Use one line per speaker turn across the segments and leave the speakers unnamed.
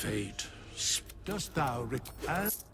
fate.
Dost thou as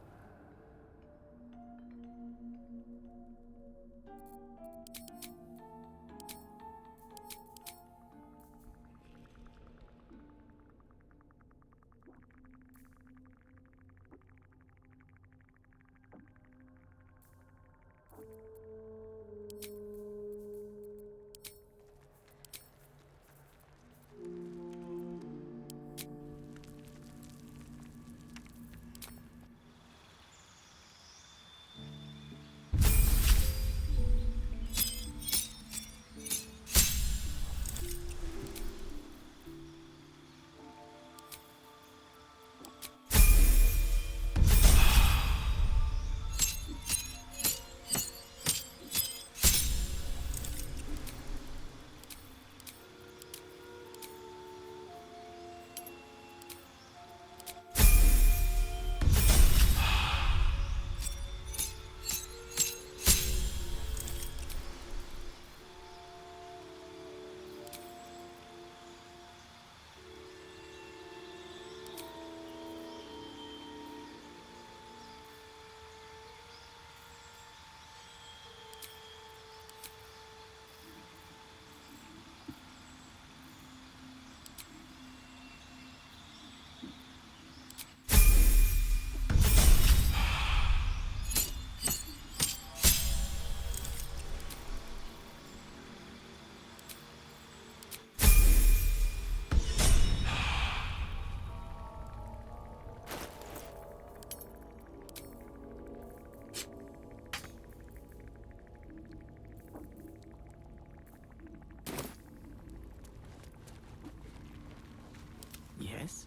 Yes?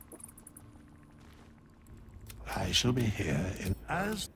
I shall be here in as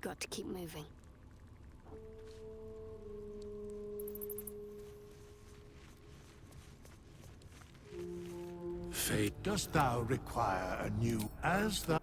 got to keep moving.
Fate, dost thou require a new as the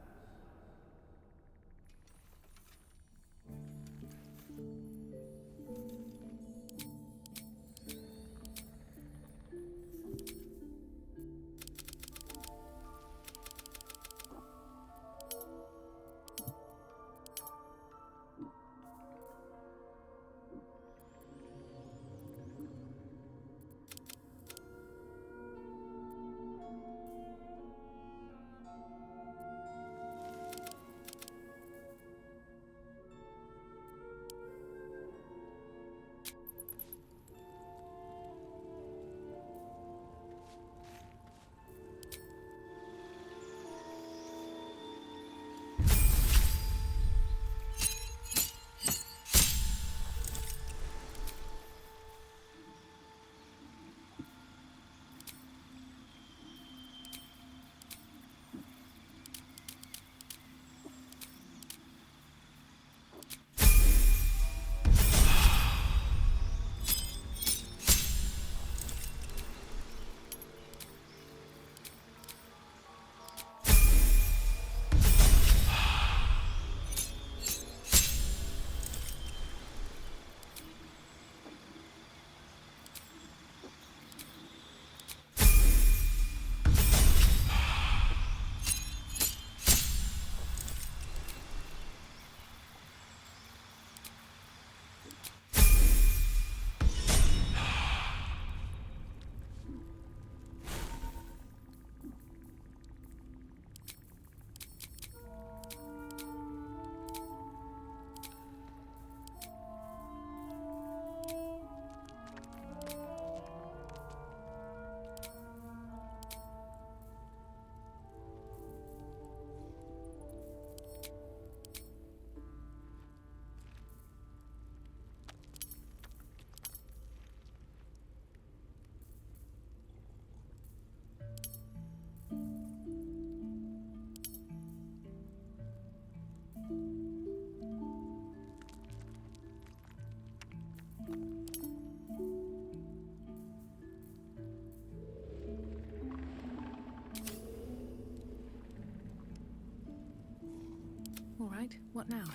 All right, what now?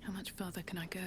How much further can I go?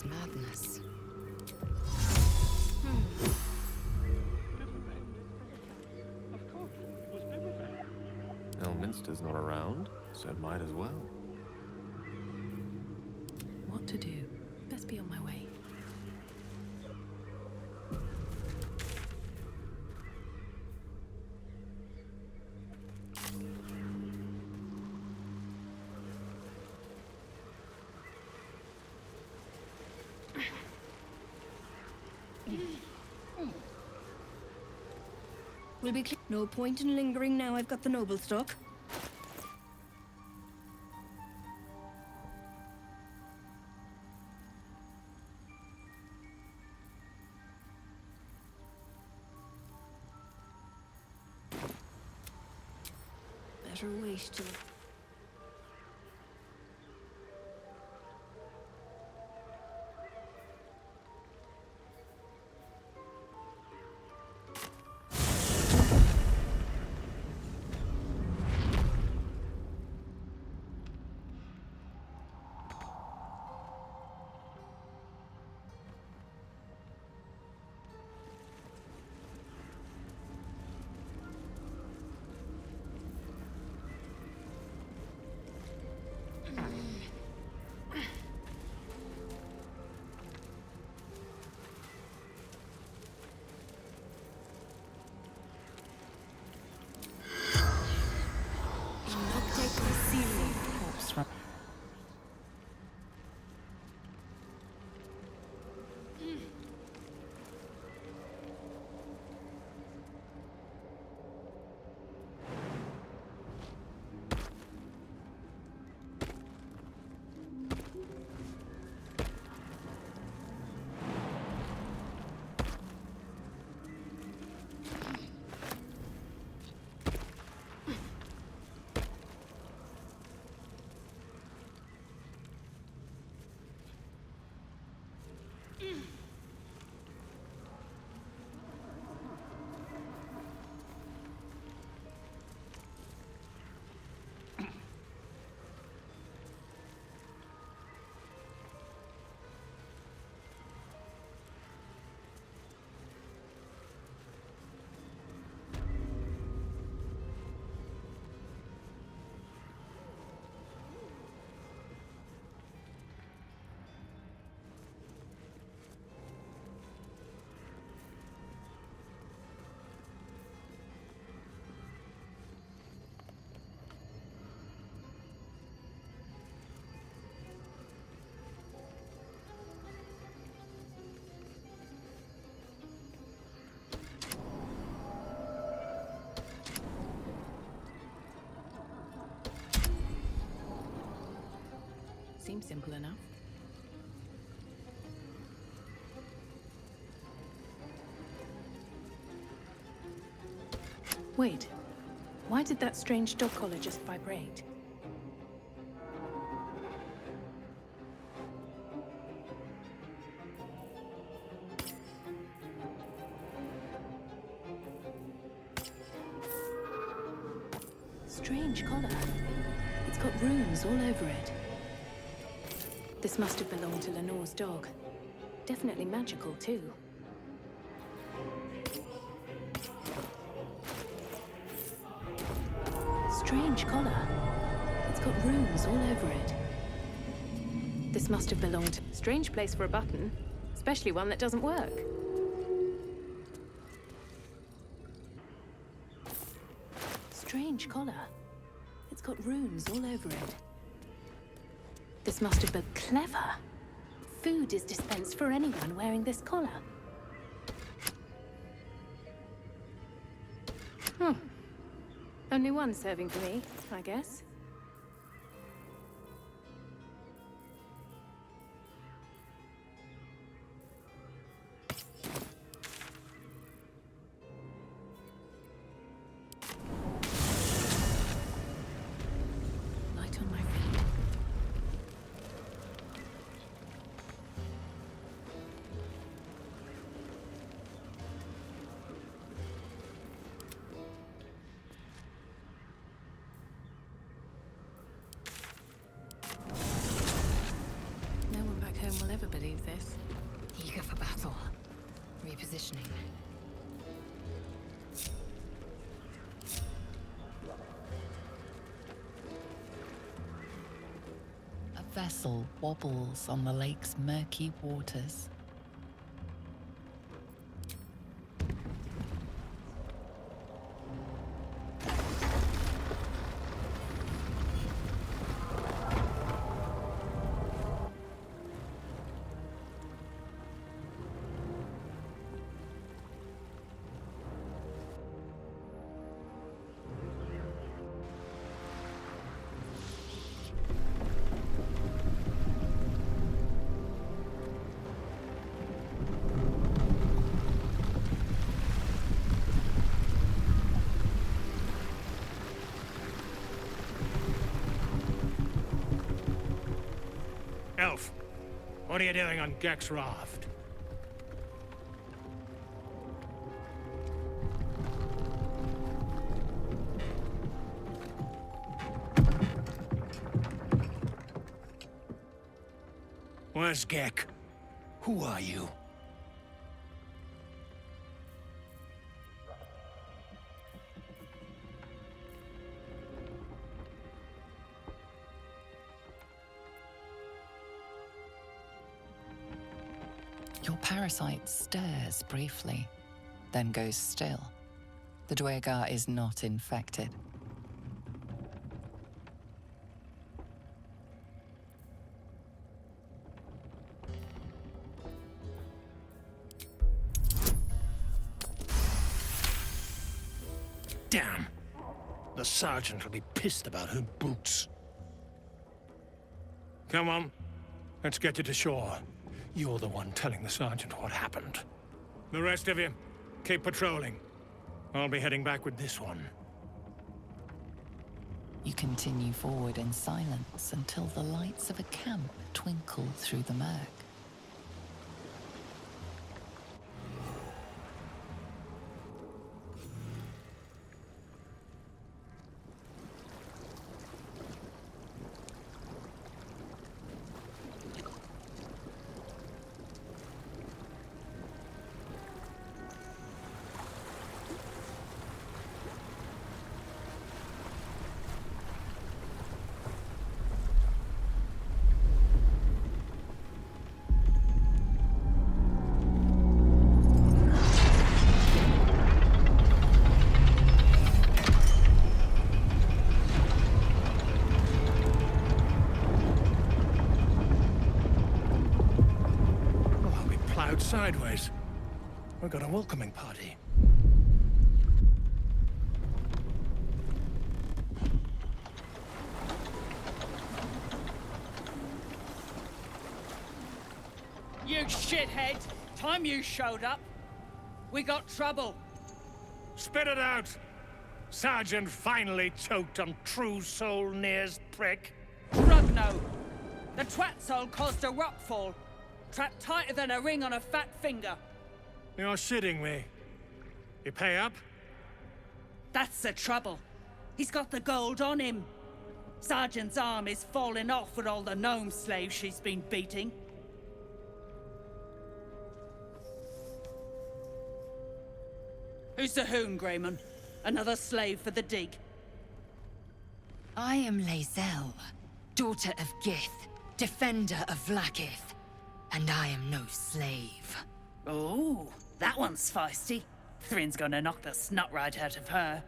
Madness.
Elminster's not around, so it might as well.
What to do? Best be on my way.
We'll be no point in lingering now I've got the noble stock. better wait till...
Seems simple enough. Wait, why did that strange dog collar just vibrate? Strange collar. It's got runes all over it. This must have belonged to Lenore's dog. Definitely magical, too. Strange collar. It's got runes all over it. This must have belonged to... Strange place for a button, especially one that doesn't work. Strange collar. It's got runes all over it. This must have been clever. Food is dispensed for anyone wearing this collar. Only one serving for me, I guess. Light on my feet. Will ever believe this.
Eager for battle. Repositioning. A vessel wobbles on the lake's murky waters.
Elf, what are you doing on Gek's raft? Where's Gek? Who are you?
Your parasite stirs briefly, then goes still. The Dwegar is not infected.
Damn! The sergeant will be pissed about her boots. Come on, let's get you to shore. You're the one telling the sergeant what happened. The rest of you, keep patrolling. I'll be heading back with this one.
You continue forward in silence until the lights of a camp twinkle through the murk.
Sideways. We've got a welcoming party.
You shithead! Time you showed up, we got trouble.
Spit it out! Sergeant finally choked on True Soul Nere's prick.
Rugno! The twat soul caused a rockfall. Trapped tighter than a ring on a fat finger.
You're shitting me. You pay up?
That's the trouble. He's got the gold on him. Sergeant's arm is falling off with all the gnome slaves she's been beating. Who's the hoon, Greymon? Another slave for the dig?
I am Lae'zel, daughter of Gith, defender of Vlaakith. And I am no slave.
Oh, that one's feisty. Thrinn's gonna knock the snot right out of her.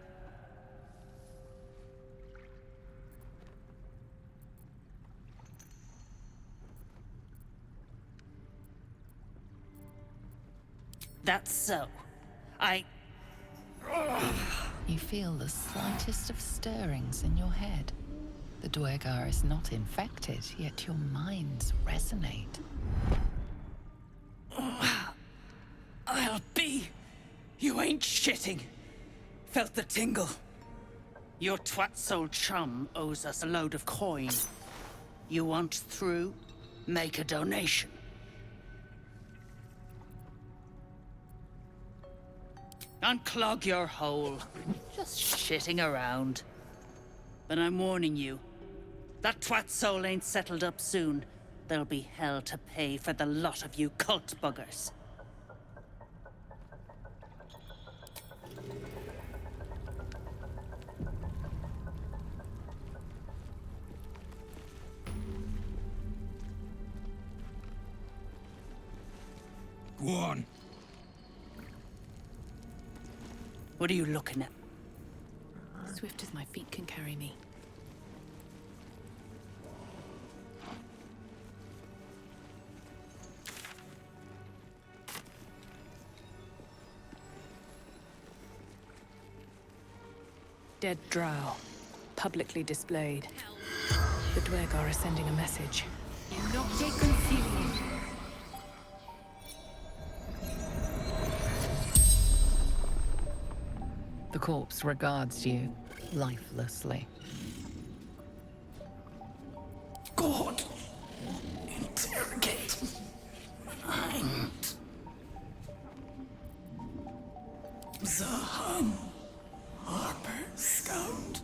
That's so.
You feel the slightest of stirrings in your head. The Dwegar is not infected, yet your minds resonate.
I'll be. You ain't shitting. Felt the tingle. Your twat-soul chum owes us a load of coin. You want through? Make a donation. Unclog your hole. Just shitting around. But I'm warning you. That twat-soul ain't settled up soon. There'll be hell to pay for the lot of you cult buggers.
Go on.
What are you looking at?
Swift as my feet can carry me. Dead Drow, publicly displayed. The Dwegar are sending a message.
Not concealed.
The corpse regards you lifelessly.
God! In
As a Hun, Harper scout.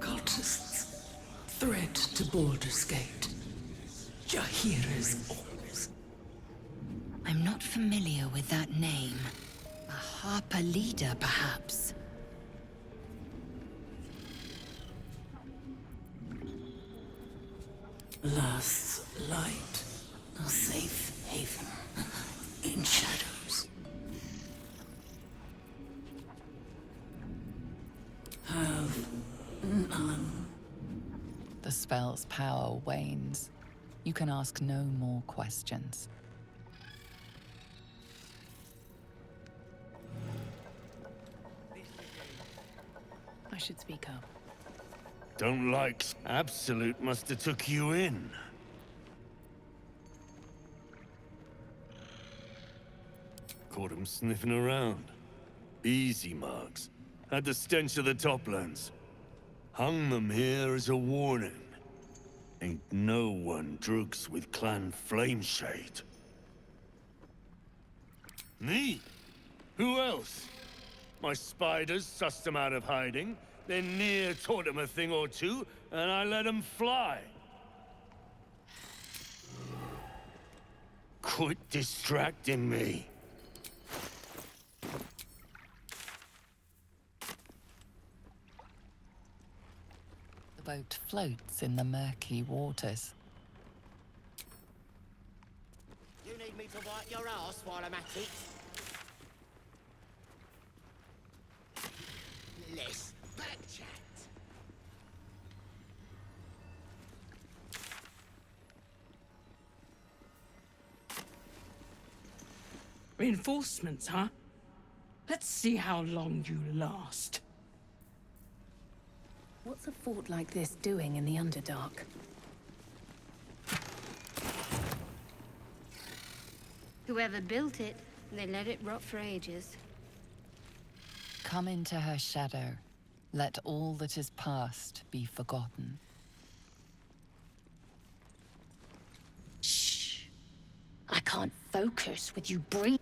Cultists, threat to Baldur's Gate. Jaheira's orbs.
I'm not familiar with that name. A Harper leader, perhaps?
Last light, a safe haven in shadows. Have none.
The spell's power wanes. You can ask no more questions.
I should speak up.
Don't like Absolute must have took you in. Caught him sniffing around. Easy marks. Had the stench of the Toplands. Hung them here as a warning. Ain't no one drugs with Clan Flameshade. Me? Who else? My spiders sussed them out of hiding, then Nere taught them a thing or two, and I let them fly. Quit distracting me.
The boat floats in the murky waters.
You need me to wipe your ass while I'm at it? Less back chat.
Reinforcements, huh? Let's see how long you last.
What's a fort like this doing in the Underdark?
Whoever built it, they let it rot for ages.
Come into her shadow. Let all that is past be forgotten.
Shh. I can't focus with you breathing.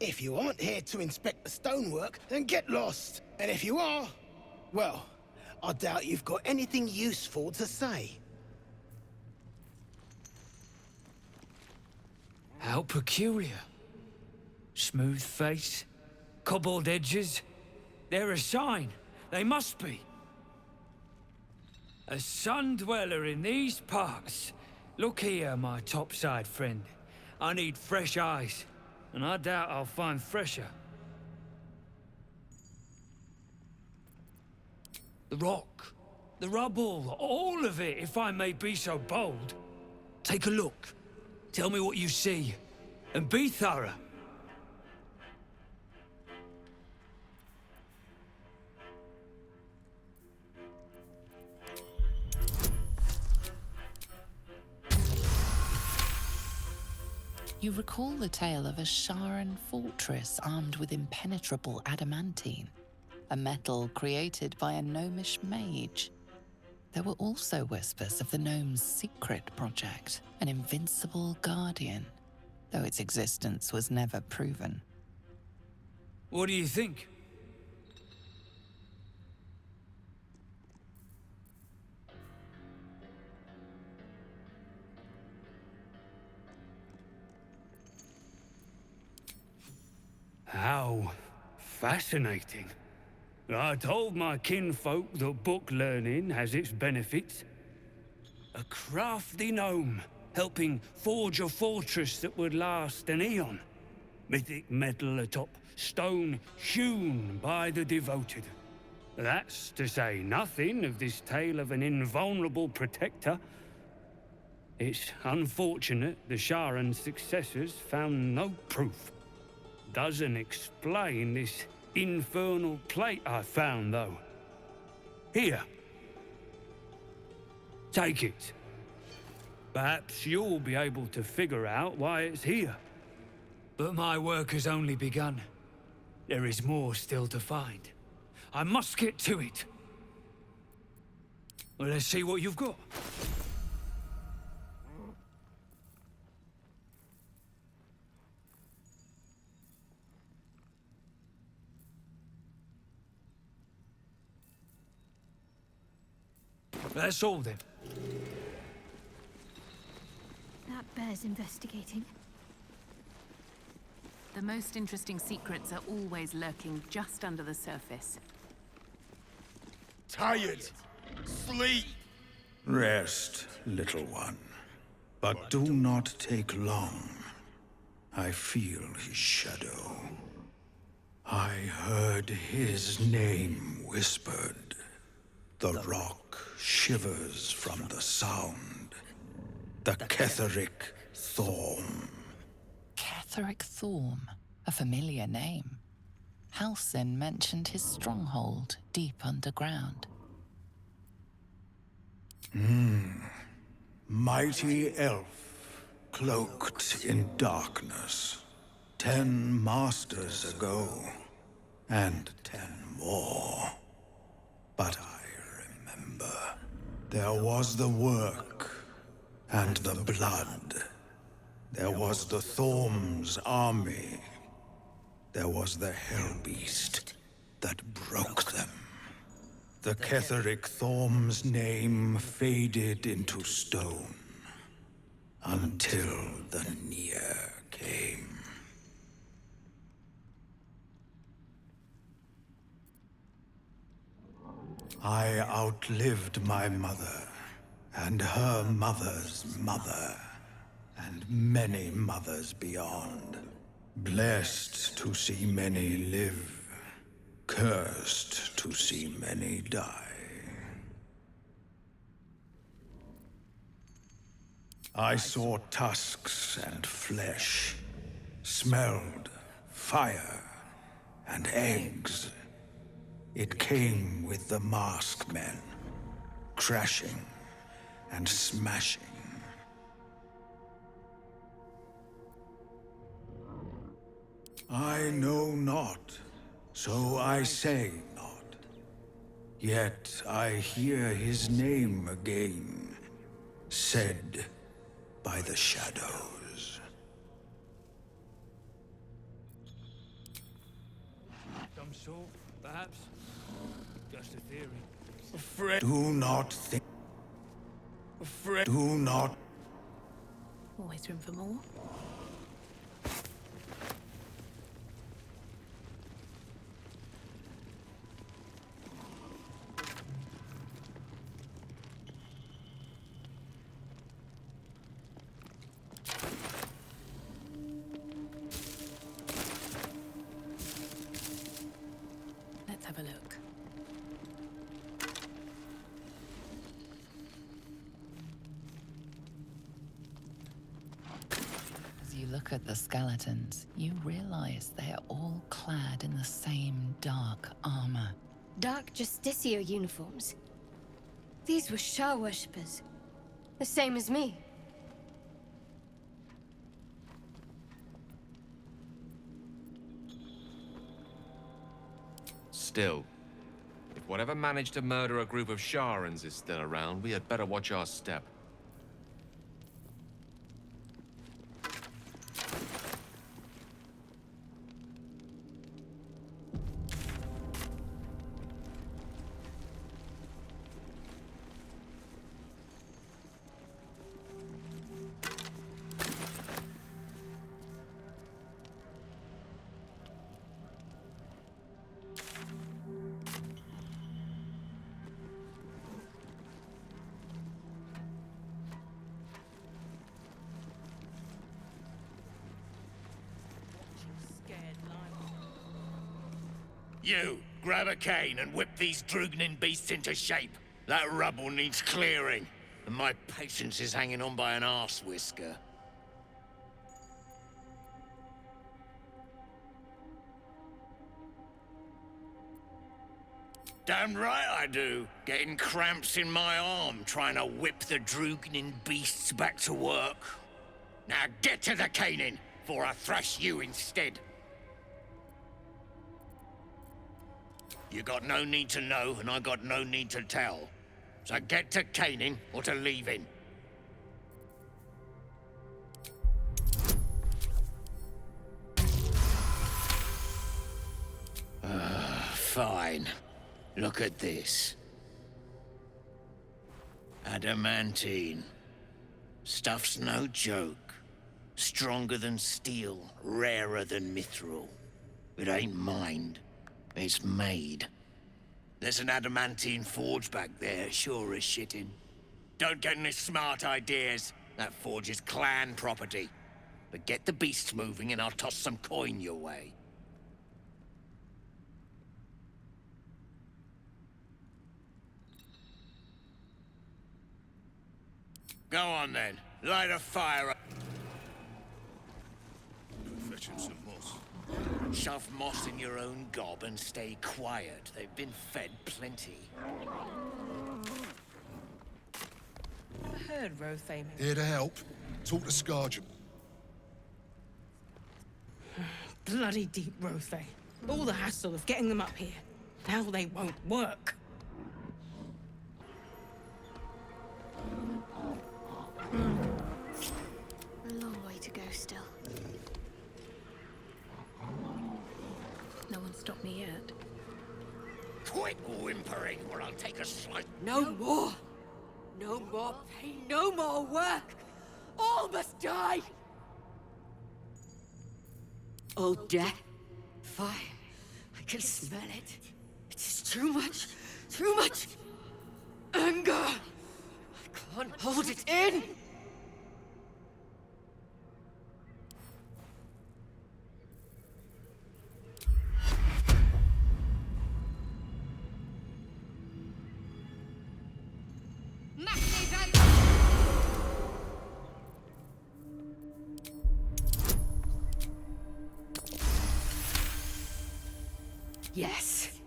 If you aren't here to inspect the stonework, then get lost. And if you are, well, I doubt you've got anything useful to say.
How peculiar. Smooth face, cobbled edges. They're a sign. They must be. A sun dweller in these parts. Look here, my topside friend. I need fresh eyes, and I doubt I'll find fresher. The rock, the rubble, all of it, if I may be so bold. Take a look. Tell me what you see, and be thorough.
You recall the tale of a Sharan fortress armed with impenetrable adamantine, a metal created by a gnomish mage. There were also whispers of the gnome's secret project, an invincible guardian, though its existence was never proven.
What do you think? How fascinating. I told my kinfolk that book learning has its benefits. A crafty gnome, helping forge a fortress that would last an eon. Mythic metal atop stone hewn by the devoted. That's to say nothing of this tale of an invulnerable protector. It's unfortunate the Sharan's successors found no proof. Doesn't explain this infernal plate I found, though. Here. Take it. Perhaps you'll be able to figure out why it's here. But my work has only begun. There is more still to find. I must get to it. Well, let's see what you've got.
That's all then.
That bears investigating.
The most interesting secrets are always lurking just under the surface.
Tired. Sleep.
Rest, little one. But do not take long. I feel his shadow. I heard his name whispered. The rock shivers from the sound. The Ketheric Thorm.
Ketheric Thorm, a familiar name. Halsin mentioned his stronghold deep underground.
Mighty elf, cloaked in darkness. 10 masters ago, and 10 more. But I remember. There was the work, and the blood. There was the Thorm's army. There was the Hellbeast that broke them. The Ketheric Thorm's name faded into stone. Until the Nere came. I outlived my mother, and her mother's mother, and many mothers beyond. Blessed to see many live, cursed to see many die. I saw tusks and flesh, smelled fire and eggs. It came with the masked men, crashing and smashing. I know not, so I say not. Yet I hear his name again, said by the shadows.
Some sort, perhaps. Just a theory.
Afraid. Do not think. Afraid. Do not.
Always room for more. Let's have a look.
As you look at the skeletons, you realize they are all clad in the same dark armor.
Dark Justicia uniforms. These were Shar worshippers. The same as me.
Still, if whatever managed to murder a group of Sharans is still around, we had better watch our step.
You, grab a cane and whip these Drugnin beasts into shape. That rubble needs clearing, and my patience is hanging on by an arse whisker. Damn right I do. Getting cramps in my arm trying to whip the Drugnin beasts back to work. Now get to the caning, before I thrash you instead. You got no need to know, and I got no need to tell. So get to caning or to leaving. Fine. Look at this. Adamantine. Stuff's no joke. Stronger than steel, rarer than mithril. It ain't mined, it's made. There's an adamantine forge back there, sure as shitting. Don't get any smart ideas. That forge is clan property. But get the beasts moving and I'll toss some coin your way. Go on then, light a fire up.
Fetch him some moss.
Shove moss in your own gob and stay quiet. They've been fed plenty.
I heard Rothe.
Here to help. Talk to Skarjall.
Bloody deep Rothe. All the hassle of getting them up here. Now they won't work.
A long way to go still. No one stopped me yet.
Quit whimpering or I'll take a slice.
No more! No more pain, no more work! All must die! All death, fire, I can smell it. It is too much anger! I can't hold it in! Yes,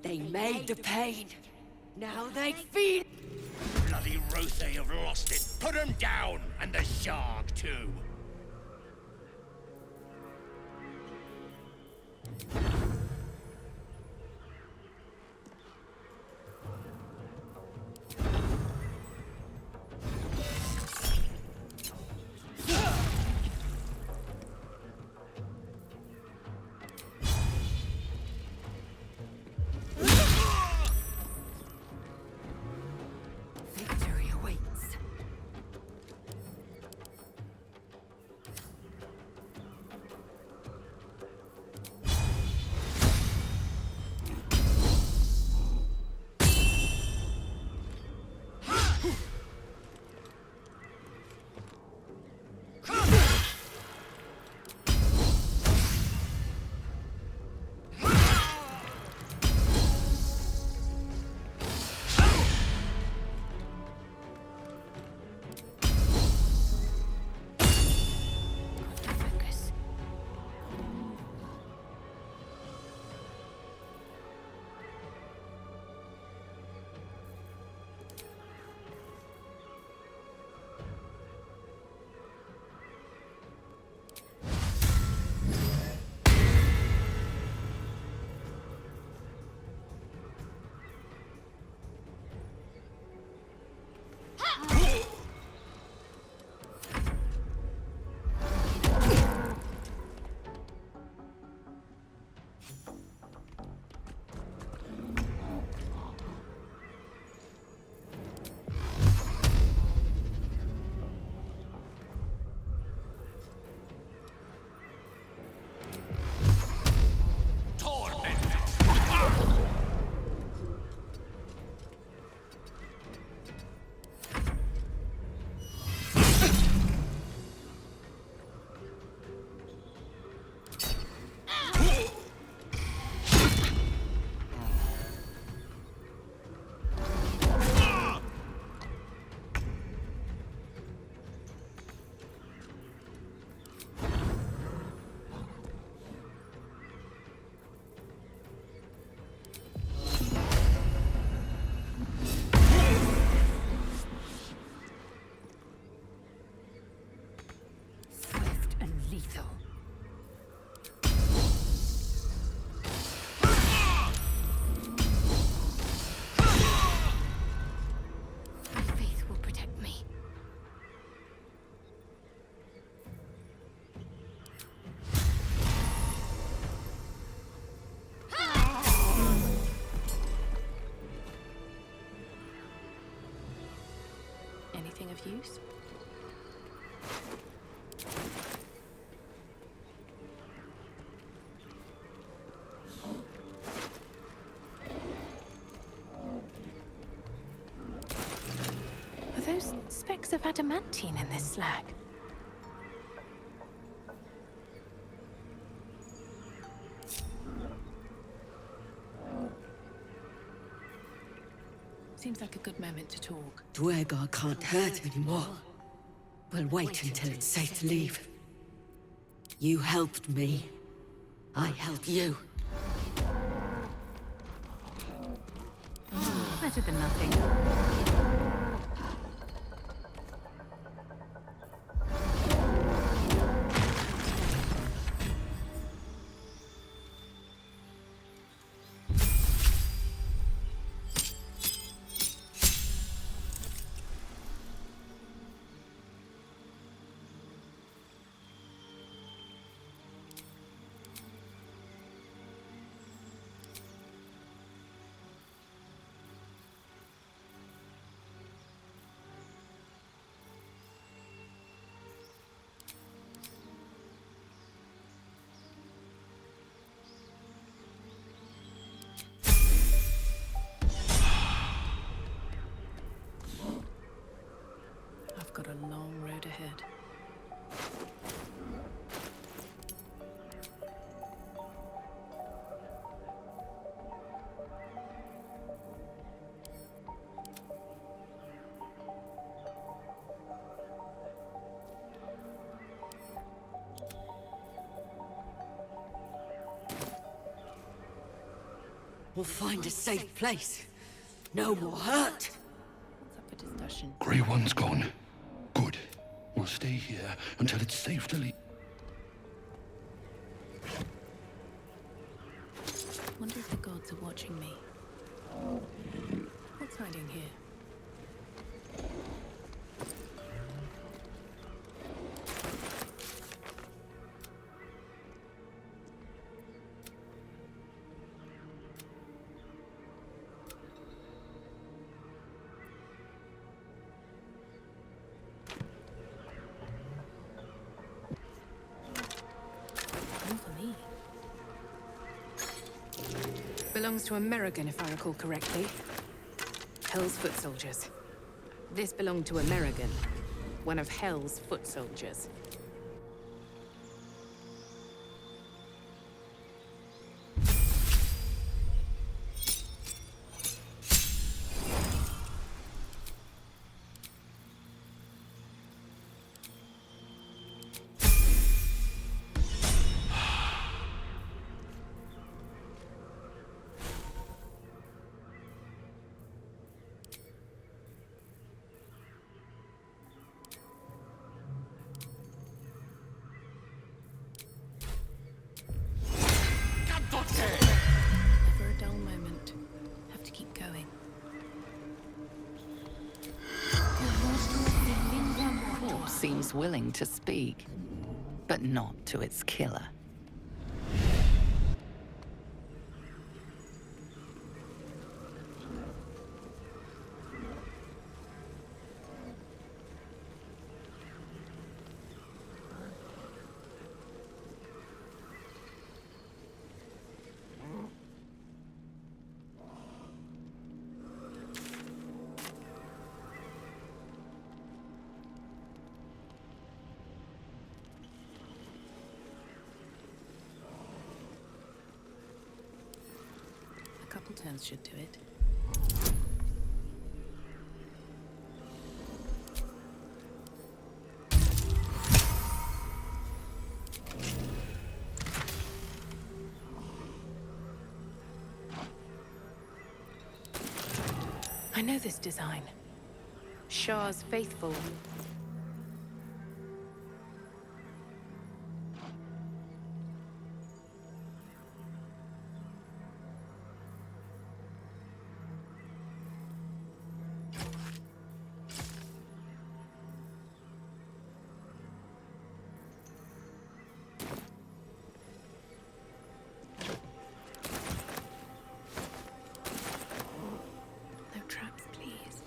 they made the pain. Now they feed.
Bloody Rothe have lost it. Put them down, and the shark too.
Victory awaits.
anything of use?
Are those specks of adamantine in this slag?
Seems like a good moment to talk.
Dwergar can't hurt anymore. We'll wait until it's safe to leave. You helped me. I help you.
Better than nothing.
I've got a long road ahead.
We'll find a safe place. No more hurt.
What's up for discussion?
Grey One's gone. Good. We'll stay here until it's safe to leave.
Wonder if the gods are watching me. What's hiding here?
Belongs to American, if I recall correctly. Hell's foot soldiers. This belonged to American, one of Hell's foot soldiers.
Never a dull moment. Have to keep going.
Corpse seems willing to speak, but not to its killer.
A couple turns should do it.
I know this design.
Shar's faithful.
No traps, please.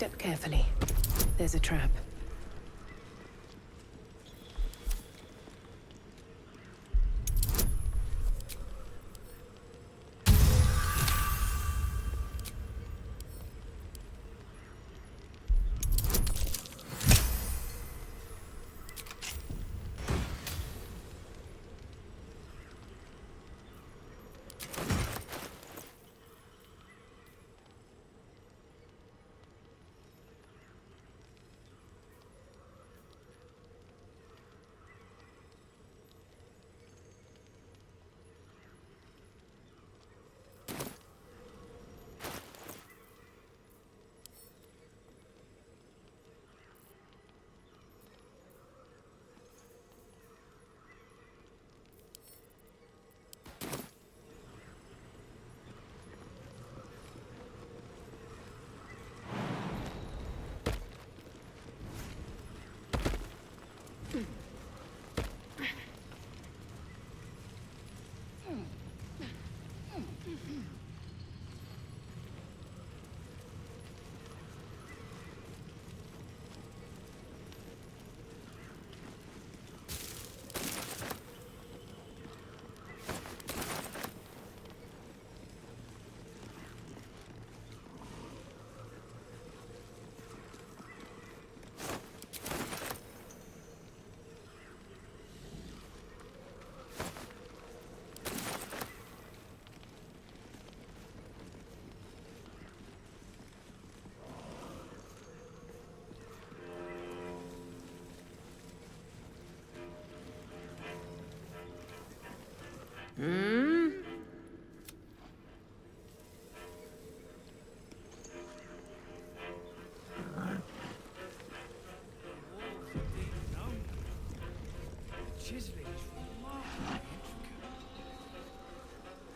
Step carefully. There's a trap.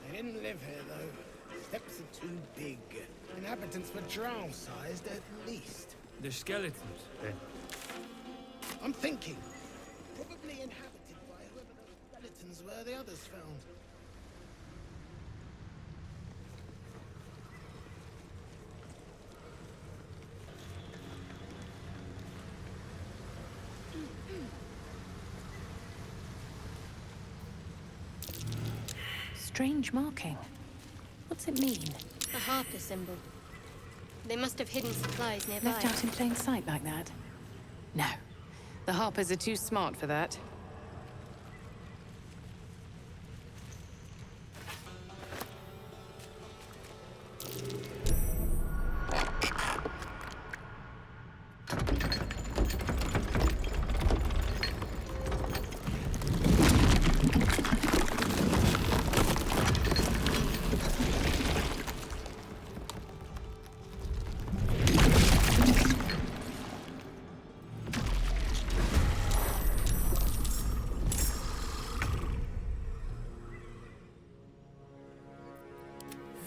They didn't live here, though. Steps are too big. Inhabitants were drow-sized, at least.
The skeletons, then?
I'm thinking. Probably inhabited by whoever those skeletons were the others found.
Strange marking. What's it mean?
A Harper symbol. They must have hidden supplies nearby.
Left out in plain sight like that? No. The Harpers are too smart for that.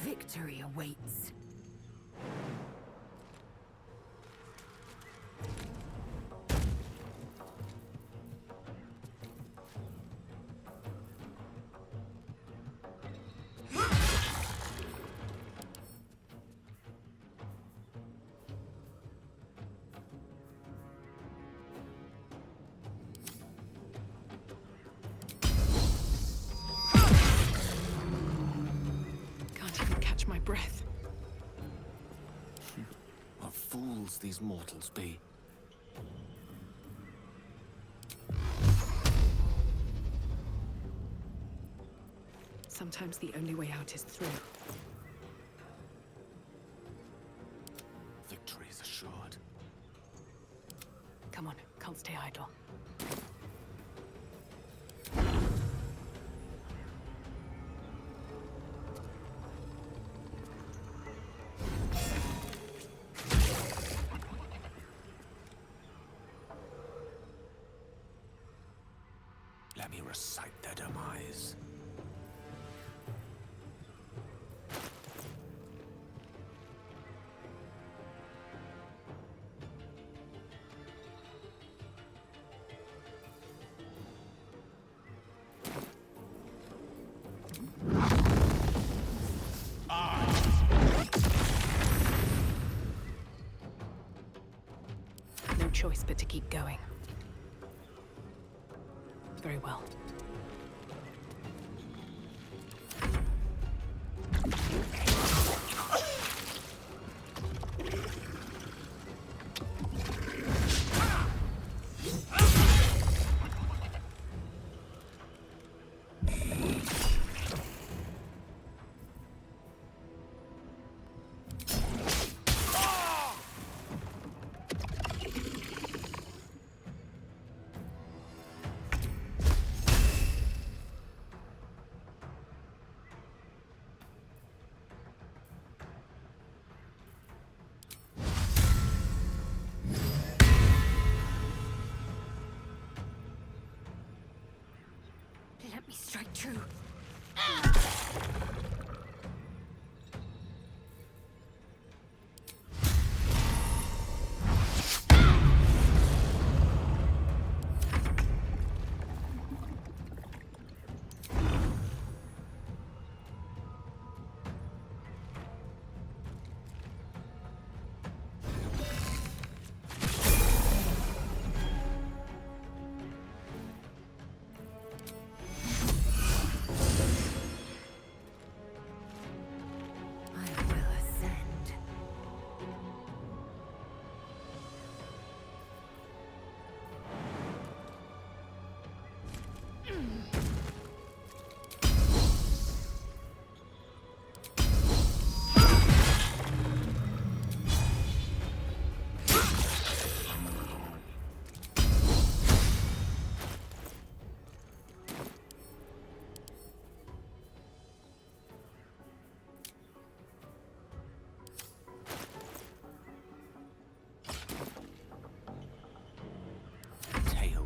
Victory awaits.
My breath.
What fools these mortals be.
Sometimes the only way out is through.
Victory is assured.
Come on, can't stay idle.
Let me recite their demise.
choice but to keep going. Very well.
Let me strike true.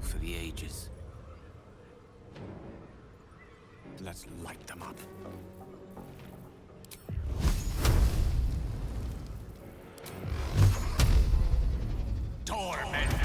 For the ages. Let's light them up. Torment!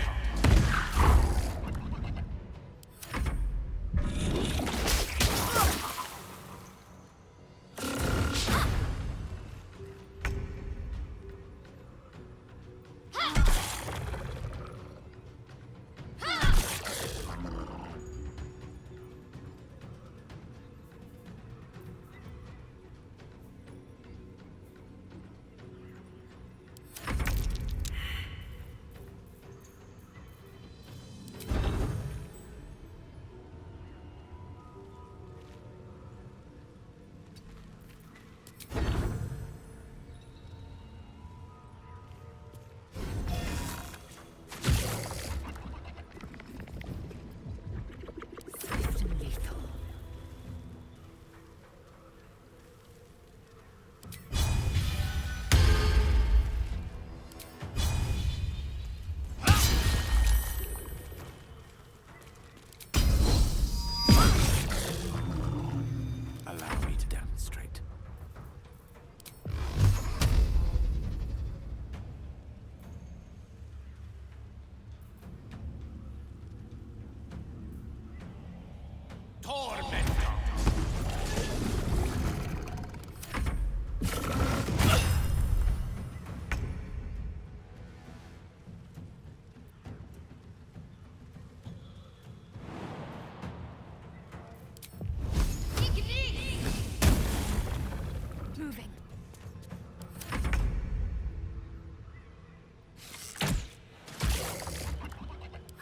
Moving.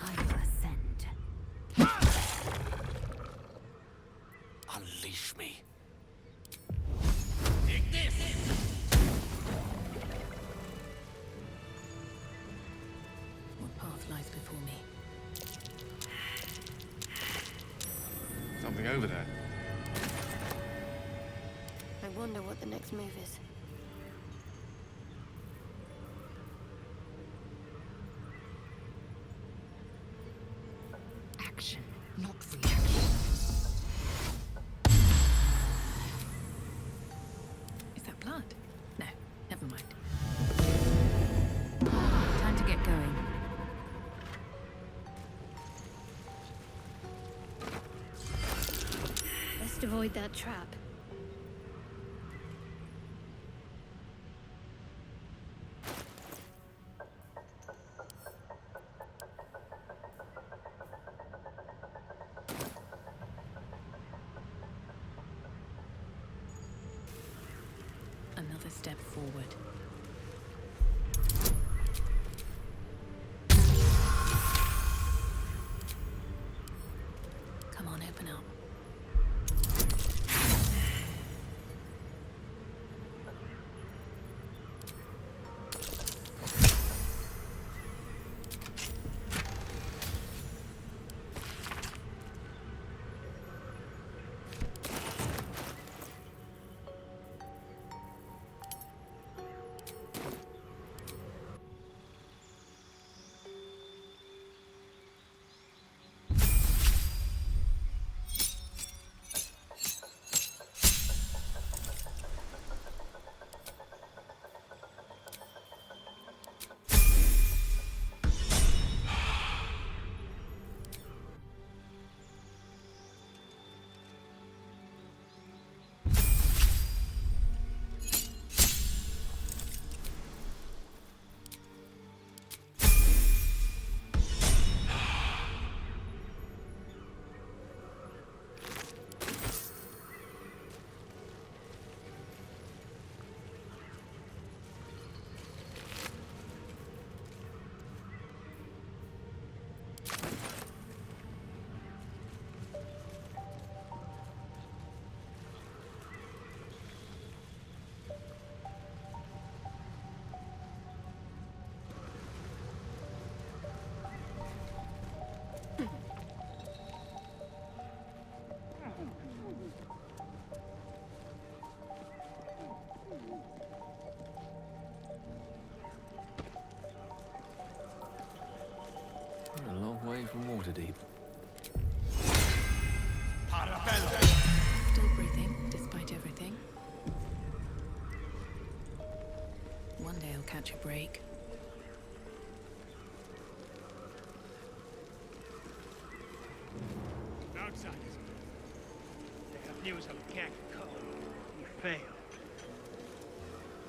I will ascend.
Unleash me.
Take this!
What path lies before me?
Something over there.
I wonder what the next move is.
Action, not reaction.
Is that blood? No, never mind. Time to get going.
Best avoid that trap.
Another step forward. Come on, open up.
A long way from Waterdeep.
Still breathing, despite everything. One day I'll catch a break.
Outsiders. They have news of Cat Cole. You failed.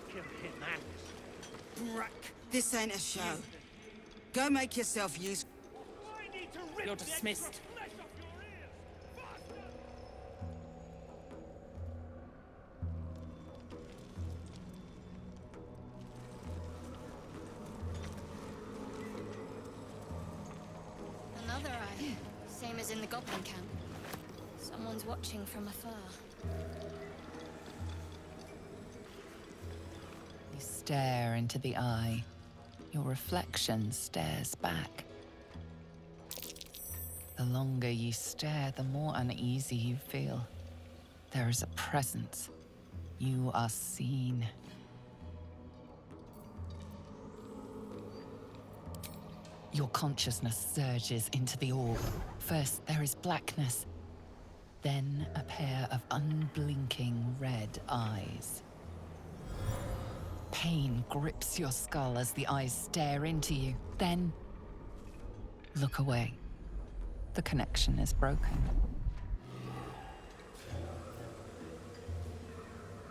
Killed him and
Brack, this ain't a show. Go make yourself useful. You're dismissed.
Another eye. Same as in the goblin camp. Someone's watching from afar.
You stare into the eye. Your reflection stares back. The longer you stare, the more uneasy you feel. There is a presence. You are seen. Your consciousness surges into the orb. First, there is blackness. Then, a pair of unblinking red eyes. Pain grips your skull as the eyes stare into you. Then, look away. The connection is broken.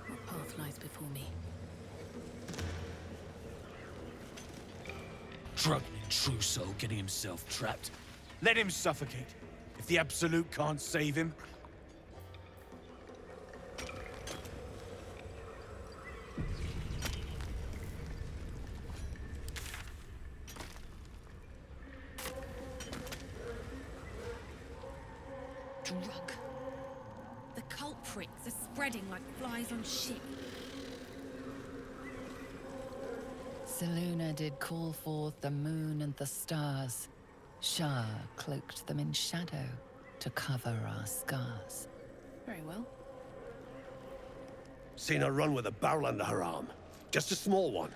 What path lies before me?
Drunken true soul getting himself trapped. Let him suffocate. If the Absolute can't save him.
Drug. The culprits are spreading like flies on shit.
Selûne did call forth the moon and the stars. Shar cloaked them in shadow to cover our scars.
Very well.
Seen her run with a barrel under her arm. Just a small one,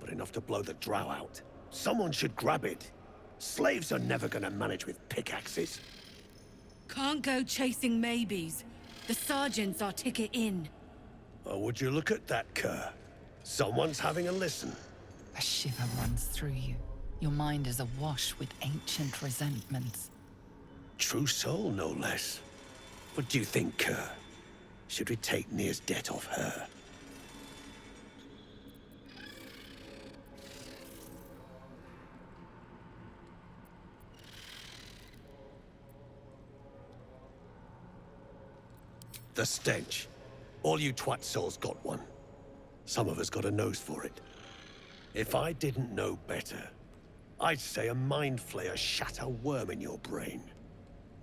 but enough to blow the Drow out. Someone should grab it. Slaves are never gonna manage with pickaxes.
Can't go chasing maybes. The sergeant's our ticket in.
Or would you look at that, Kerr? Someone's having a listen.
A shiver runs through you. Your mind is awash with ancient resentments.
True soul, no less. What do you think, Kerr? Should we take Nere's debt off her? The stench. All you twat souls got one. Some of us got a nose for it. If I didn't know better, I'd say a mind flayer shat a worm in your brain.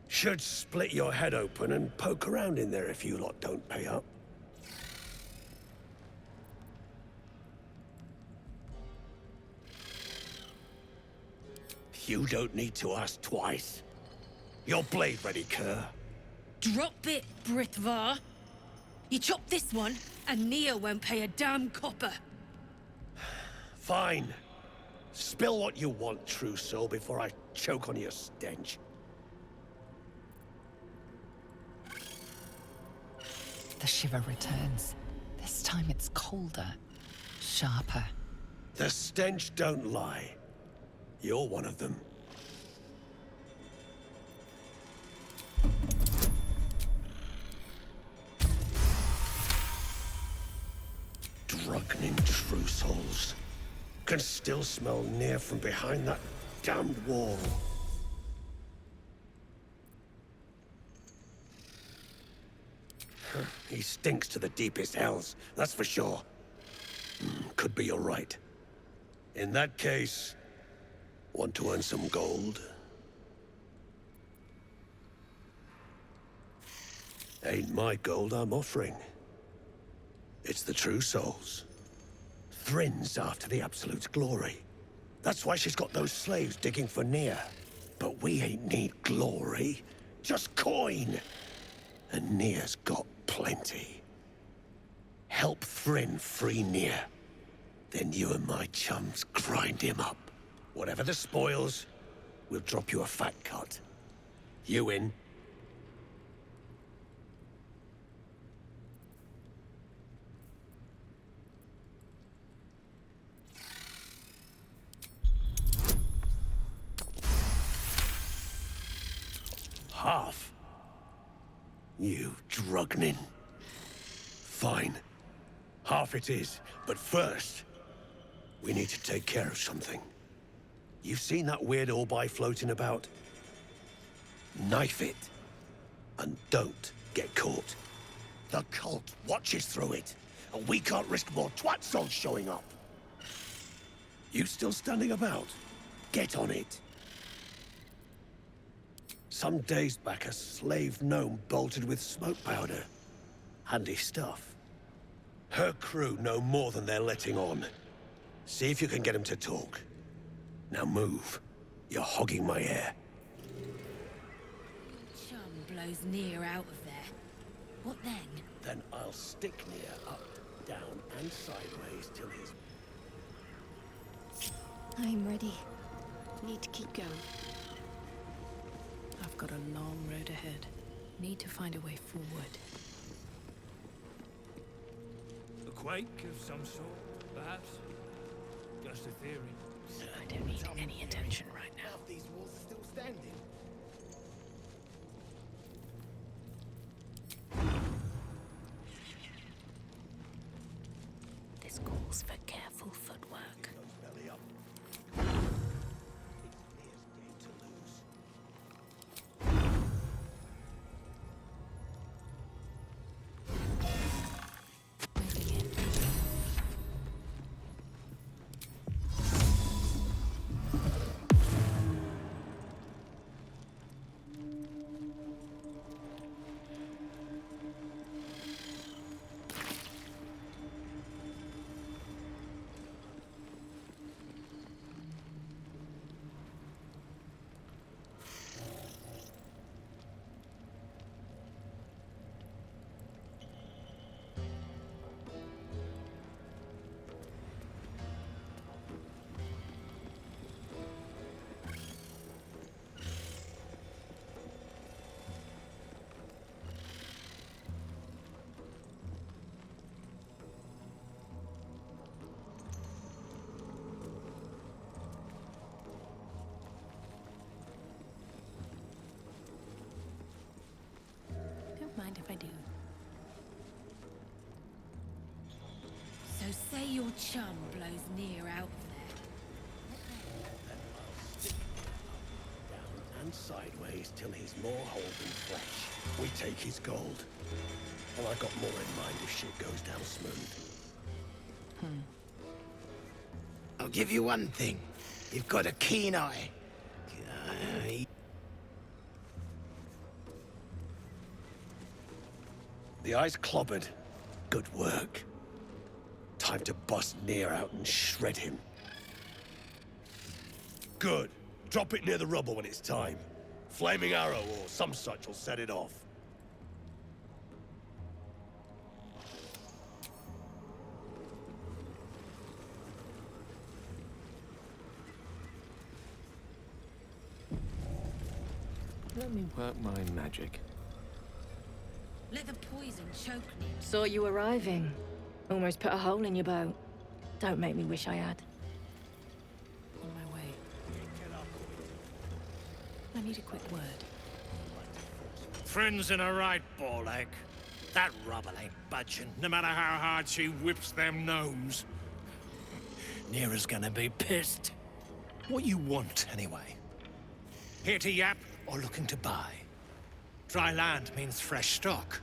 Should split your head open and poke around in there if you lot don't pay up. You don't need to ask twice. Your blade ready, Kerr?
Drop it, Brithvah. You chop this one, and Nere won't pay a damn copper.
Fine. Spill what you want, true soul, before I choke on your stench.
The shiver returns. This time it's colder, sharper.
The stench don't lie. You're one of them. Drugnin true souls. Can still smell Nere from behind that damned wall. He stinks to the deepest hells, that's for sure. Could be you're right. In that case, want to earn some gold? Ain't my gold I'm offering. It's the true souls. Thrinn's after the Absolute's glory. That's why she's got those slaves digging for Nere. But we ain't need glory, just coin. And Nere's got plenty. Help Thrinn free Nere. Then you and my chums grind him up. Whatever the spoils, we'll drop you a fat cut. You in? Half? You drugnin. Fine. Half it is, but first, we need to take care of something. You've seen that weird orbi floating about? Knife it. And don't get caught. The cult watches through it, and we can't risk more twat souls showing up. You still standing about? Get on it. Some days back, a slave gnome bolted with smoke powder. Handy stuff. Her crew know more than they're letting on. See if you can get them to talk. Now move. You're hogging my air.
Chum blows Nere out of there. What then?
Then I'll stick Nere up, down, and sideways till he's...
I'm ready. Need to keep going.
I've got a long road ahead. Need to find a way forward.
A quake of some sort, perhaps? Just a theory.
I don't need any attention right now.
These walls are still standing.
This calls for careful footwork. Mind if I do?
So say your chum blows Nere out of there.
Down and sideways till he's more whole than flesh. We take his gold. And I got more in mind if shit goes down smooth.
I'll give you one thing. You've got a keen eye.
The eye's clobbered. Good work. Time to bust Nere out and shred him. Good. Drop it near the rubble when it's time. Flaming arrow or some such will set it off.
Let me work my magic.
Let the poison choke me.
Saw you arriving. Almost put a hole in your bow. Don't make me wish I had.
On my way. I need a quick word.
Thrinn's in a right ball ache. That Rubble ain't budging, no matter how hard she whips them gnomes. Nere's gonna be pissed. What you want, anyway? Here to yap or looking to buy? Dry land means fresh stock.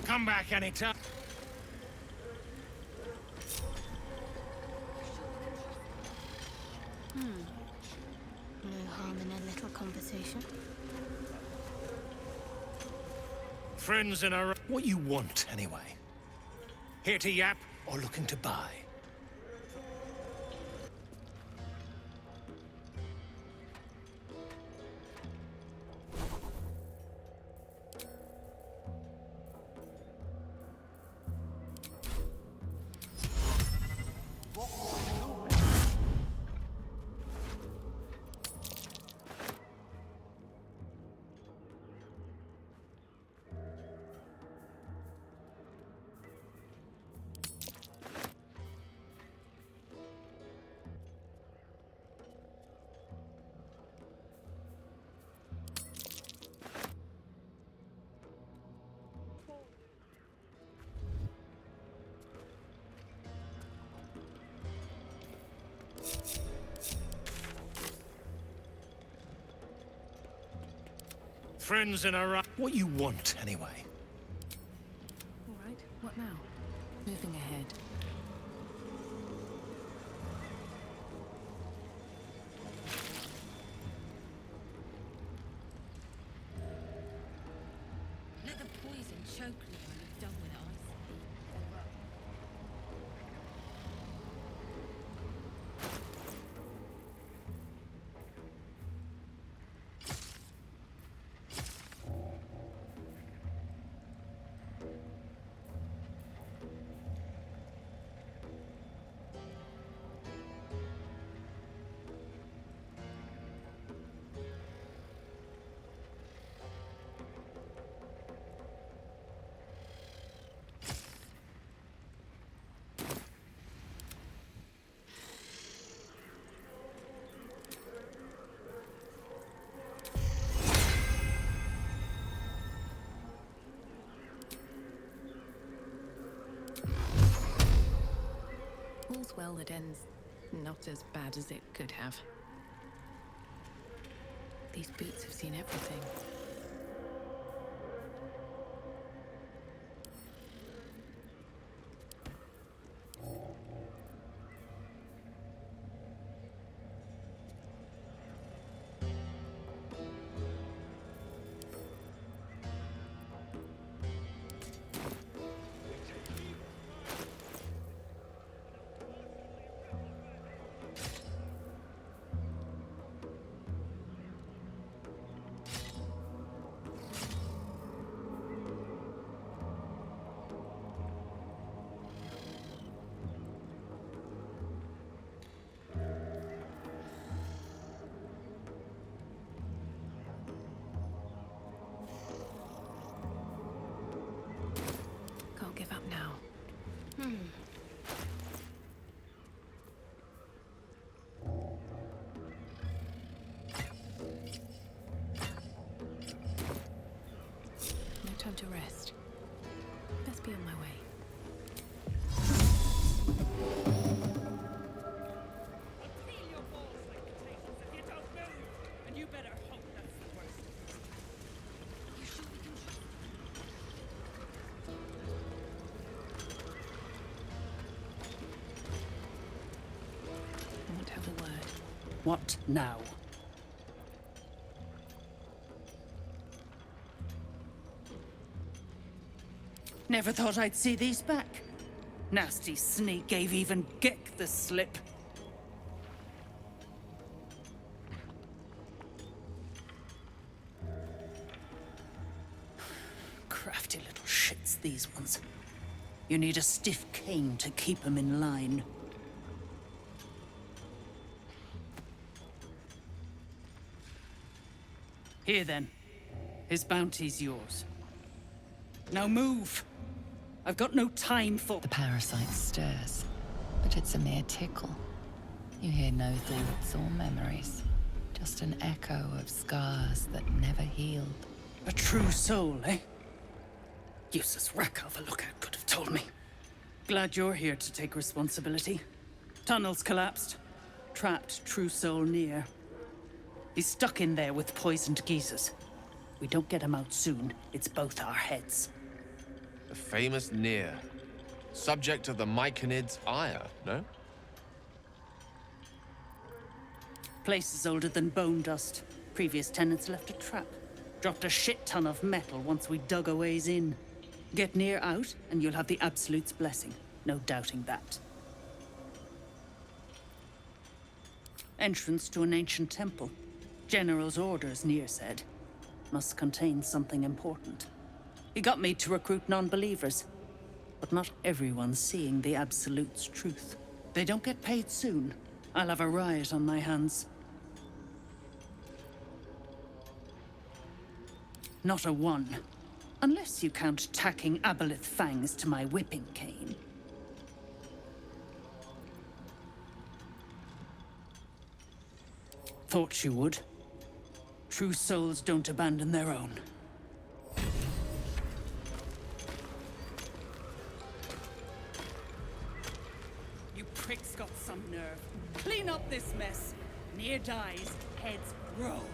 Come back anytime.
No harm in a little conversation.
Friends in a... What you want, anyway? Here to yap or looking to buy? Friends in a... What you want, anyway?
All right, what now? Moving ahead.
Let the poison choke me when you've done with it, I see.
All's well that ends not as bad as it could have. These boots have seen everything. be on my way. I won't have a word.
What now? Never thought I'd see these back. Nasty sneak gave even Gek the slip. Crafty little shits, these ones. You need a stiff cane to keep them in line. Here then. His bounty's yours. Now move! I've got no time for—
The parasite stirs, but it's a mere tickle. You hear no thoughts or memories, just an echo of scars that never healed.
A true soul, eh? Useless wreck of a lookout could have told me. Glad you're here to take responsibility. Tunnels collapsed. Trapped true soul Nere. He's stuck in there with poisoned geezers. We don't get him out soon, it's both our heads.
The famous Nere. Subject of the Myconid's ire, no?
Place is older than bone dust. Previous tenants left a trap. Dropped a shit ton of metal once we dug a ways in. Get Nere out, and you'll have the Absolute's blessing. No doubting that. Entrance to an ancient temple. General's orders, Nere said. Must contain something important. He got me to recruit non-believers. But not everyone's seeing the Absolute's truth. They don't get paid soon. I'll have a riot on my hands. Not a one. Unless you count tacking aboleth fangs to my whipping cane. Thought you would. True souls don't abandon their own. You pricks got some nerve. Clean up this mess. Nere dies, heads roll.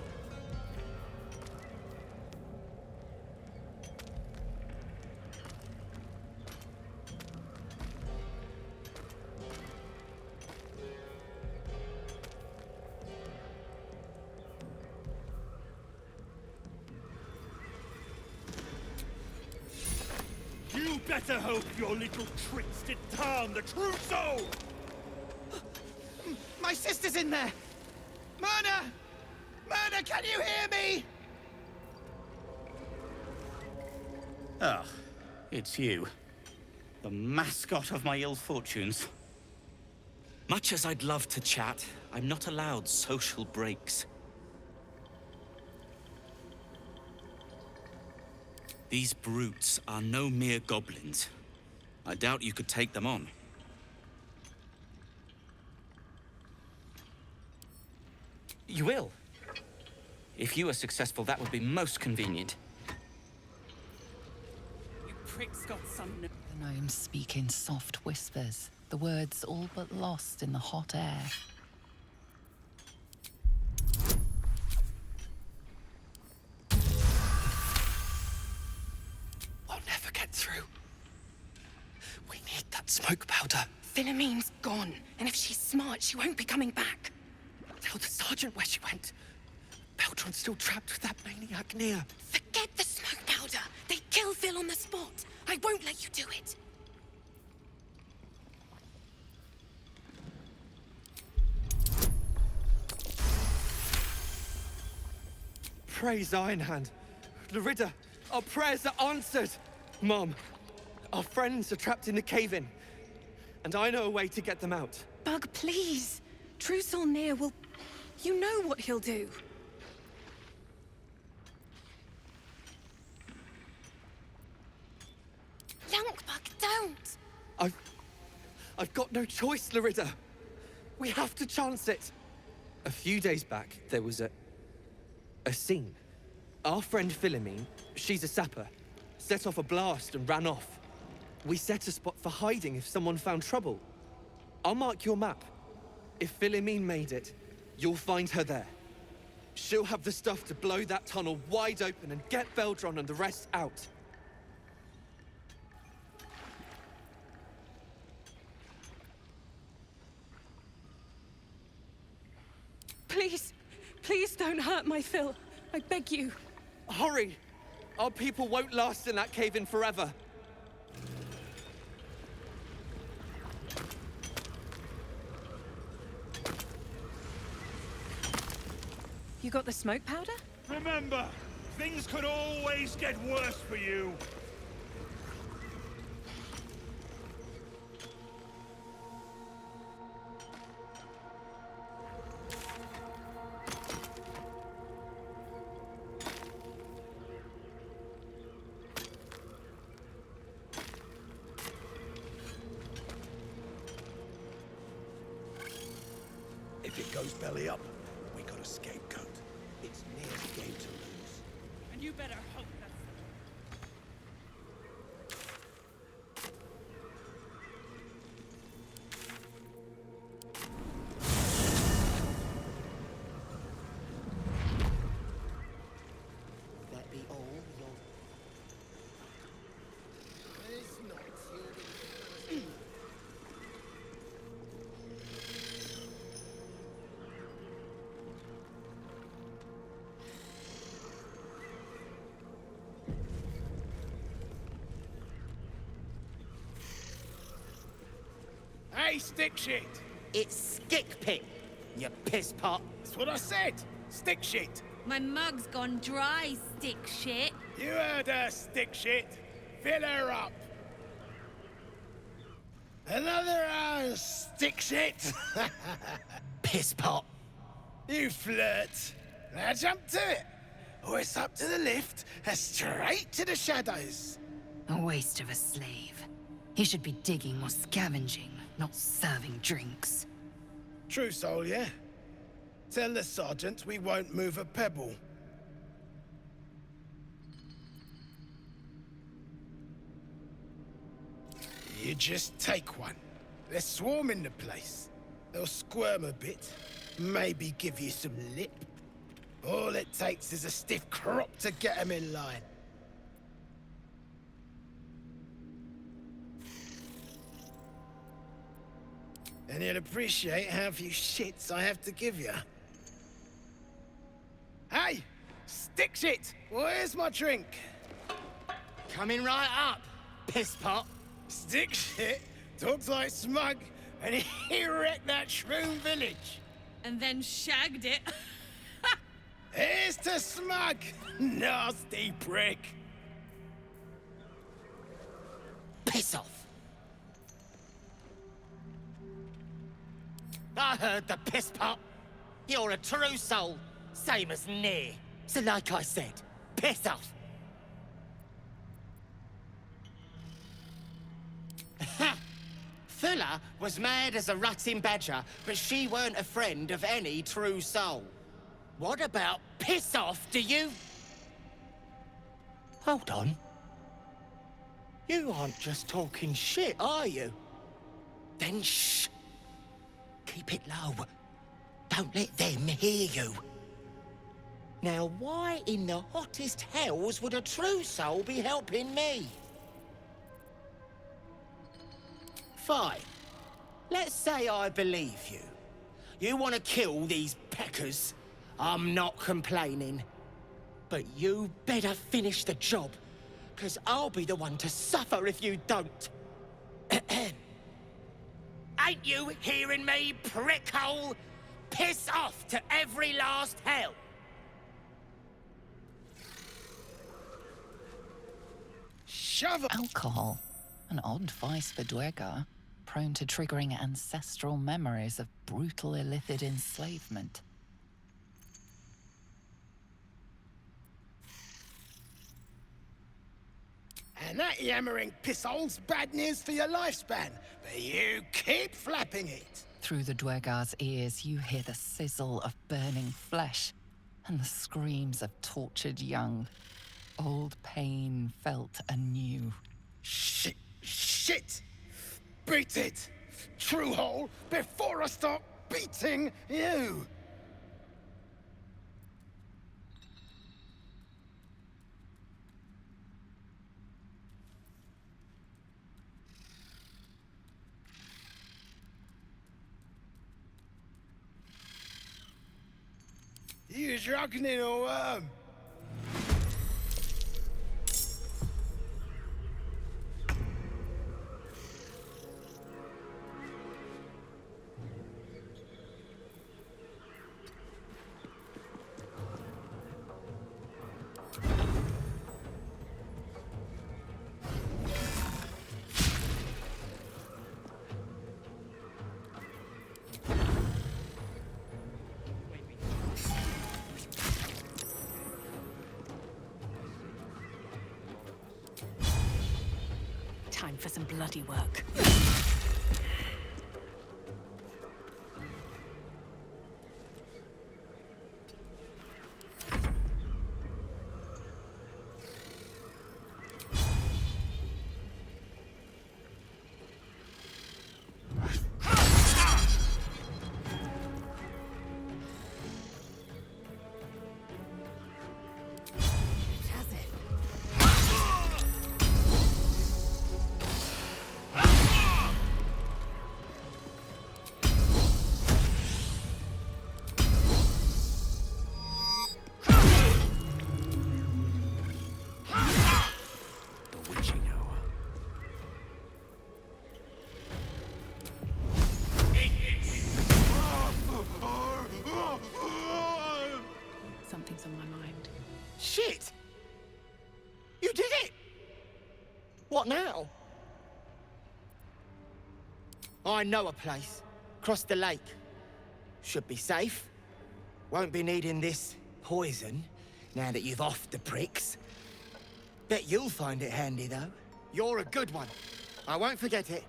You better hope your little tricks didn't harm the true soul!
My sister's in there! Myrna! Myrna, can you hear me?
Ah, it's you. The mascot of my ill fortunes. Much as I'd love to chat, I'm not allowed social breaks. These brutes are no mere goblins. I doubt you could take them on. You will. If you are successful, that would be most convenient.
You pricks got some nerve.
The gnomes speak in soft whispers, the words all but lost in the hot air.
We'll never get through. We need that smoke powder.
Philomene's gone, and if she's smart, she won't be coming back.
Tell the sergeant where she went. Beltron's still trapped with that maniac Nere.
Forget the smoke powder. They'd kill Phil on the spot. I won't let you do it.
Praise Ironhand. Laridda, our prayers are answered. Mom, our friends are trapped in the cave-in. And I know a way to get them out.
Bug, please. True Soul Nere will... You know what he'll do. Lunkbug, don't!
I've got no choice, Laridda. We have to chance it. A few days back, there was a scene. Our friend Philomene, she's a sapper, set off a blast and ran off. We set a spot for hiding if someone found trouble. I'll mark your map. If Philomene made it, you'll find her there. She'll have the stuff to blow that tunnel wide open and get Beldron and the rest out.
Please, please don't hurt my Phil. I beg you.
Hurry! Our people won't last in that cave-in forever.
You got the smoke powder?
Remember, things could always get worse for you.
If it goes belly up, we got a scapegoat. It's Nere's game to lose.
And you better hope that's...
That be all your... It's not your... Hey, stick shit!
It's Skick Pit, you piss pot.
That's what I said! Stick shit!
My mug's gone dry, stick shit.
You heard her, stick shit! Fill her up! Another stick shit!
Piss pot.
You flirt! Now jump to it! Or it's up to the lift and straight to the shadows!
A waste of a slave. He should be digging or scavenging, not serving drinks.
True soul, yeah? Tell the sergeant we won't move a pebble. You just take one. They're swarming the place. They'll squirm a bit, maybe give you some lip. All it takes is a stiff crop to get them in line. And you'll appreciate how few shits I have to give you. Hey! Stick shit! Where's my drink?
Coming right up, piss pot.
Stick shit talks like smug, and he wrecked that shroom village.
And then shagged it.
Here's to smug, nasty prick.
Piss off. I heard the piss pot. You're a true soul, same as Nere. So like I said, piss off. Fuller was mad as a rutting badger, but she weren't a friend of any true soul. What about piss off, do you? Hold on. You aren't just talking shit, are you? Then shh. Keep it low. Don't let them hear you. Now, why in the hottest hells would a true soul be helping me? Fine. Let's say I believe you. You want to kill these peckers. I'm not complaining. But you better finish the job, because I'll be the one to suffer if you don't. Ain't you hearing me, prickhole? Piss off to every last hell!
Shove it!
Alcohol. An odd vice for Dwergar, prone to triggering ancestral memories of brutal illicit enslavement.
And that yammering pisshole's bad news for your lifespan, but you keep flapping it.
Through the Dwergar's ears, you hear the sizzle of burning flesh and the screams of tortured young. Old pain felt anew.
Shh. shit! Beat it! True hole before I start beating you! You drunken in a worm!
Time for some bloody work. Something's on my mind.
Shit! You did it! What now? I know a place. Across the lake. Should be safe. Won't be needing this poison now that you've offed the pricks. Bet you'll find it handy, though. You're a good one. I won't forget it.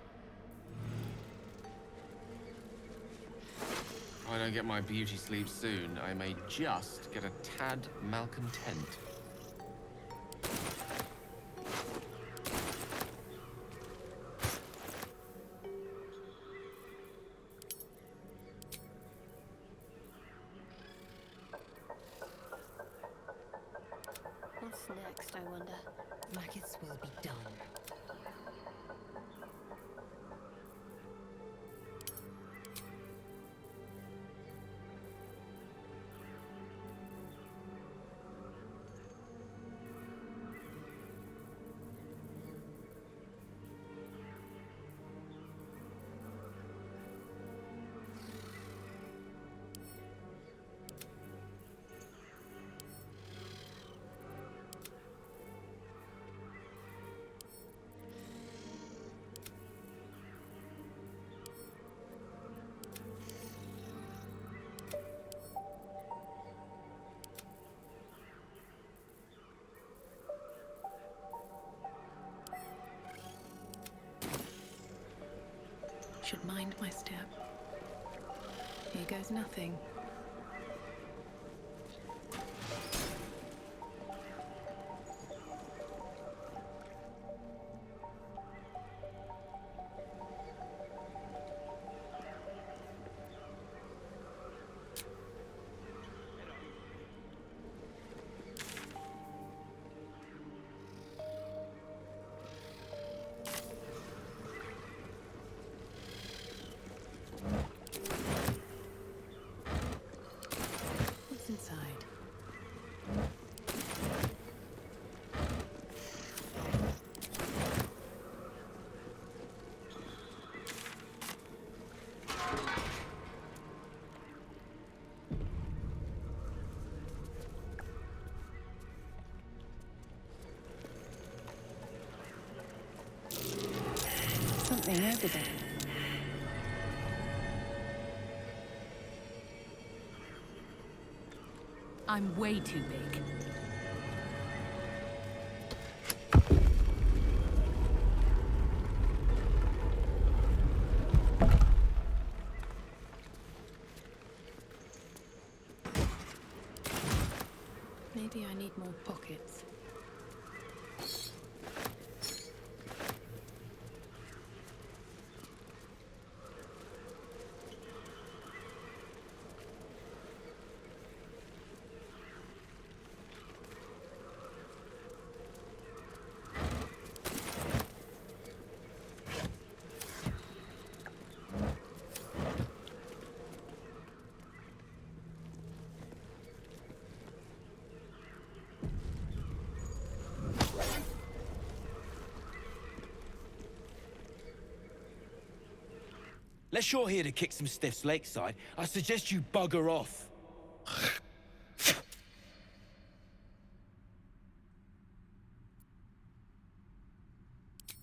If I don't get my beauty sleep soon, I may just get a tad malcontent.
What's next, I wonder?
Blackets will be done.
Should mind my step. Here goes nothing. Something over there.
I'm way too big.
Maybe I need more pockets.
Unless you're here to kick some stiffs lakeside, I suggest you bugger off.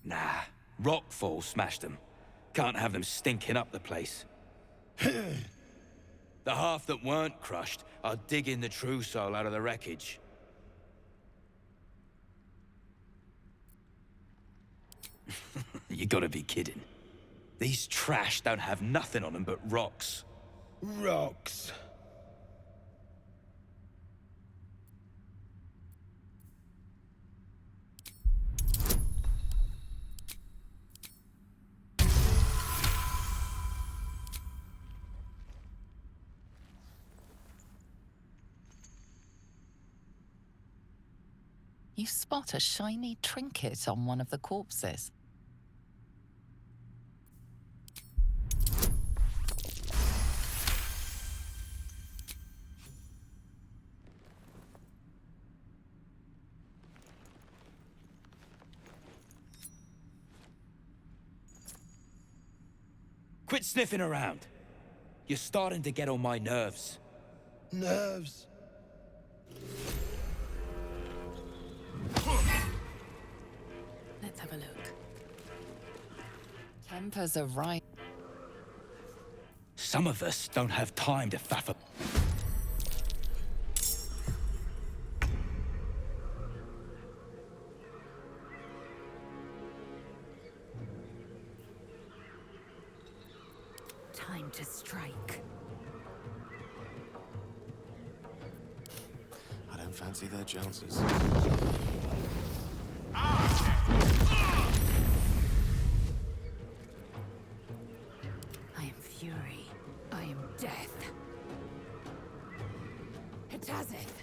Nah, rockfall smashed them. Can't have them stinking up the place. The half that weren't crushed are digging the true soul out of the wreckage. You gotta be kidding. These trash don't have nothing on them but rocks.
Rocks.
You spot a shiny trinket on one of the corpses.
Quit sniffing around. You're starting to get on my nerves.
Nerves?
Let's have a look.
Tempers are right.
Some of us don't have time to faff.
Time to strike.
I don't fancy their chances.
I am fury. I am death. Hitazeth.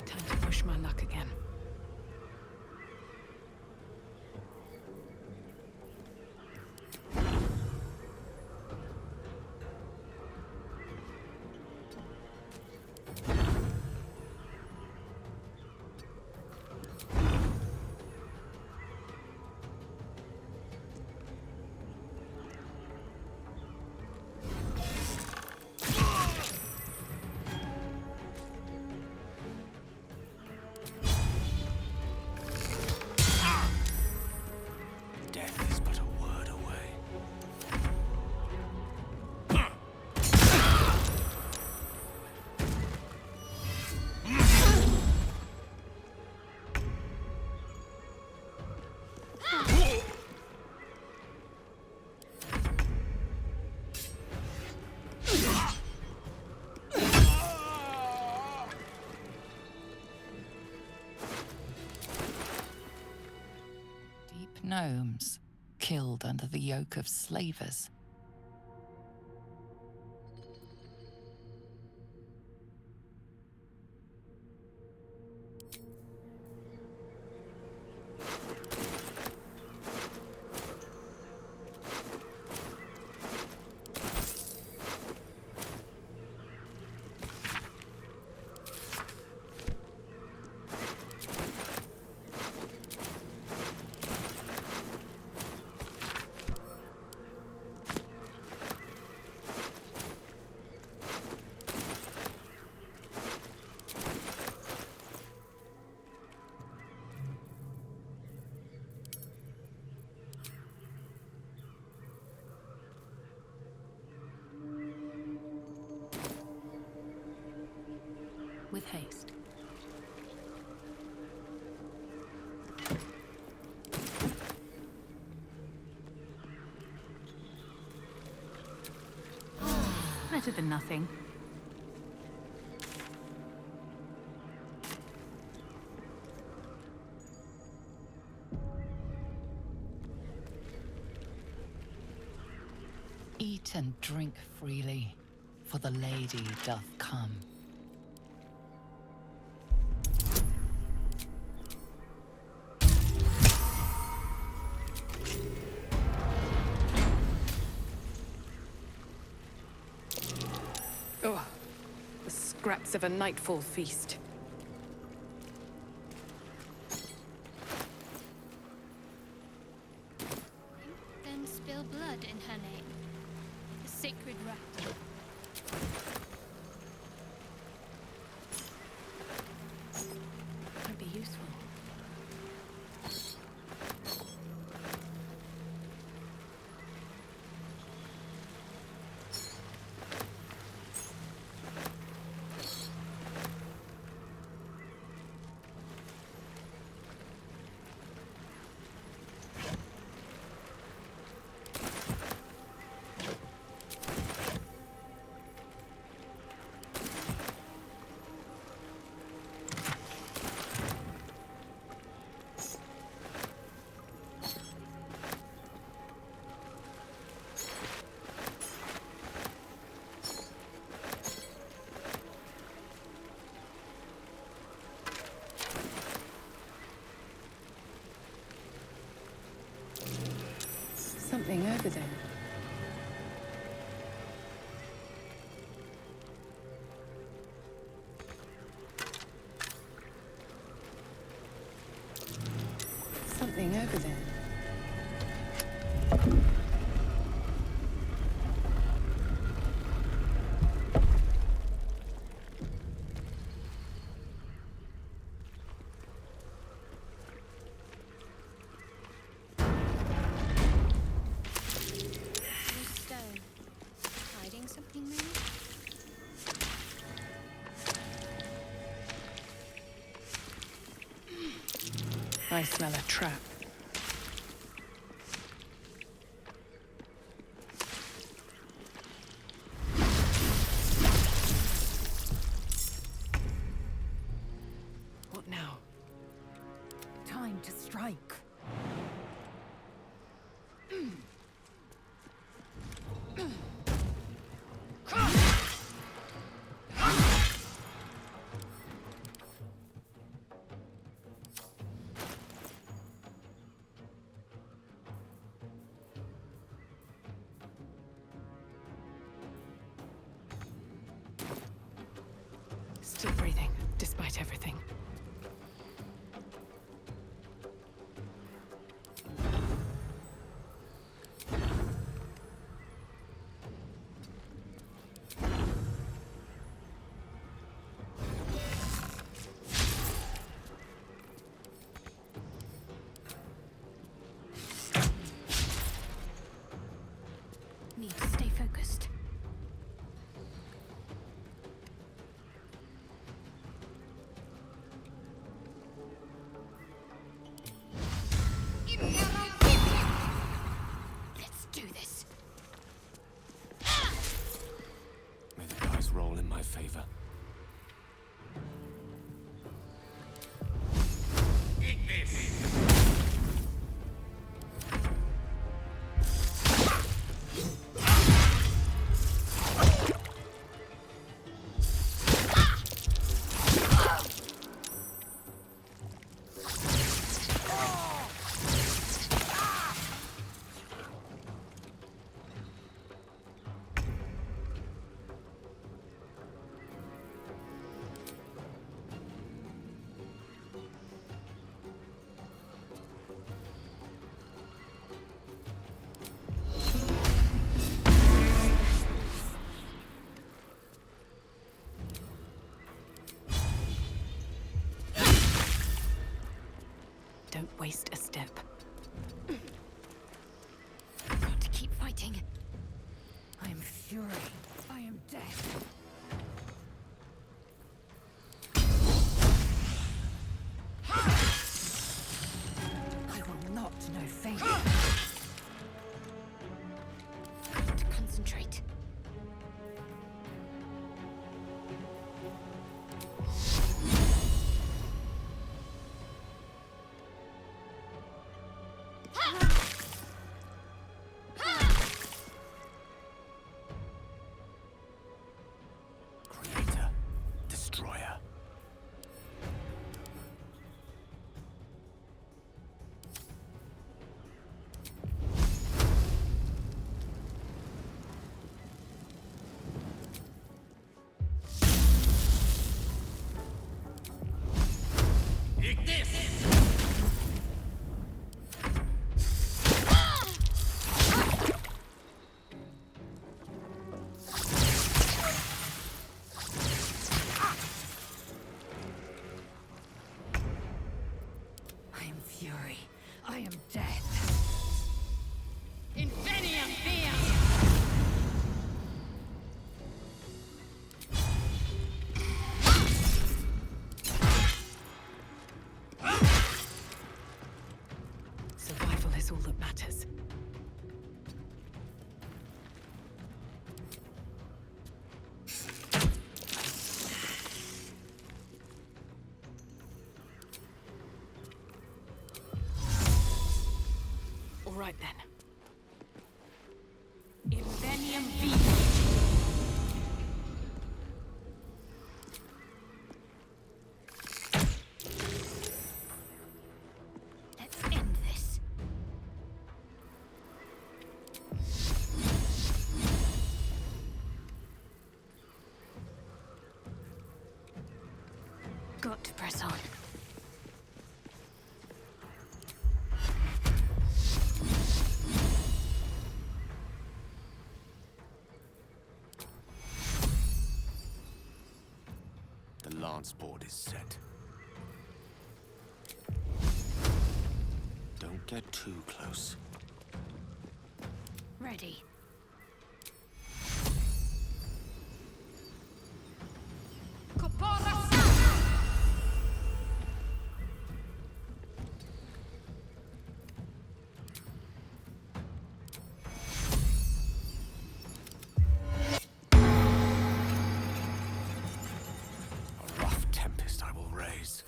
Time to push my luck again.
Death is but a word away.
Deep gnomes, killed under the yoke of slavers.
With haste. Better than nothing.
Eat and drink freely, for the lady doth come.
scraps of a nightfall feast.
Then spill blood in her name. The sacred rat.
Might be useful. Something over there. Something over there. I smell a trap. What now?
Time to strike.
Still breathing, despite everything.
Need to stay focused. Let's do this.
May the dice roll in my favor.
Eat this!
Don't waste a step.
Got to keep fighting.
I am fury. I am death. I will not know failure.
Got to concentrate. got to press on.
The lance board is set. Don't get too close.
Ready.
A rough tempest I will raise.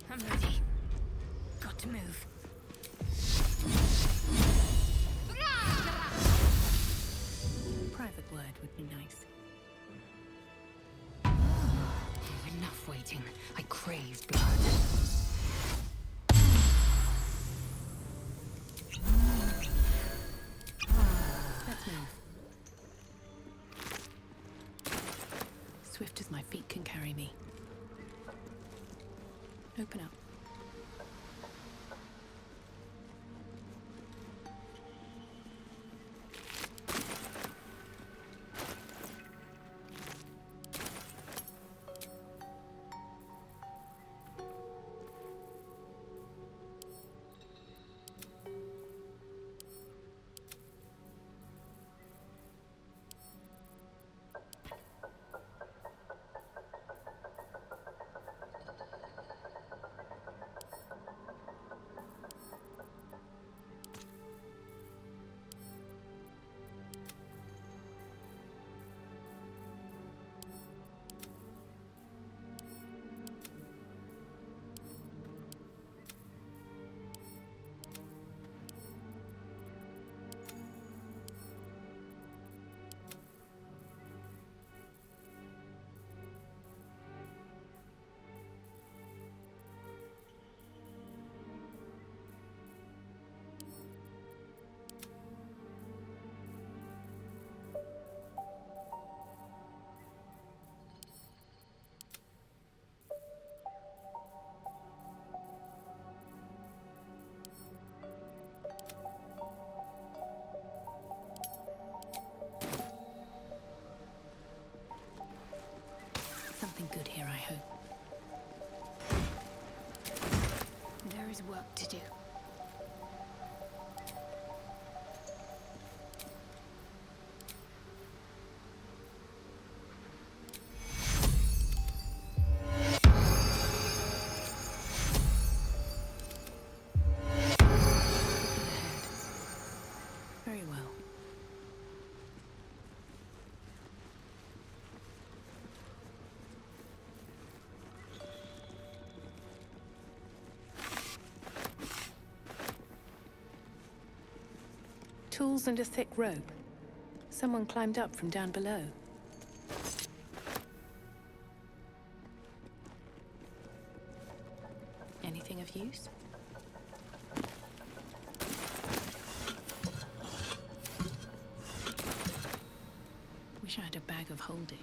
I'm ready. Got to move.
Private word would be nice.
Enough waiting. I crave blood.
Let's move. Swift as my feet can carry me. Open up. Something good here, I hope.
There is work to do.
Very well. Tools and a thick rope. Someone climbed up from down below. Anything of use? Wish I had a bag of holding.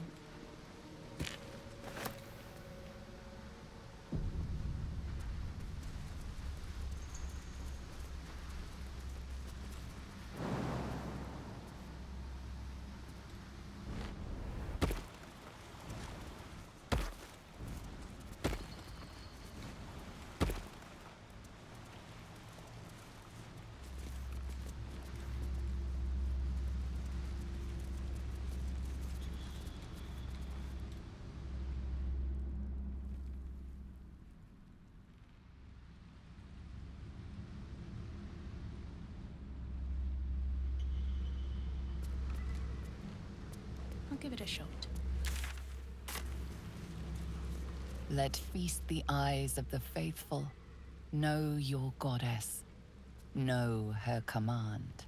I'll give it a shot.
Let feast the eyes of the faithful. Know your goddess. Know her command.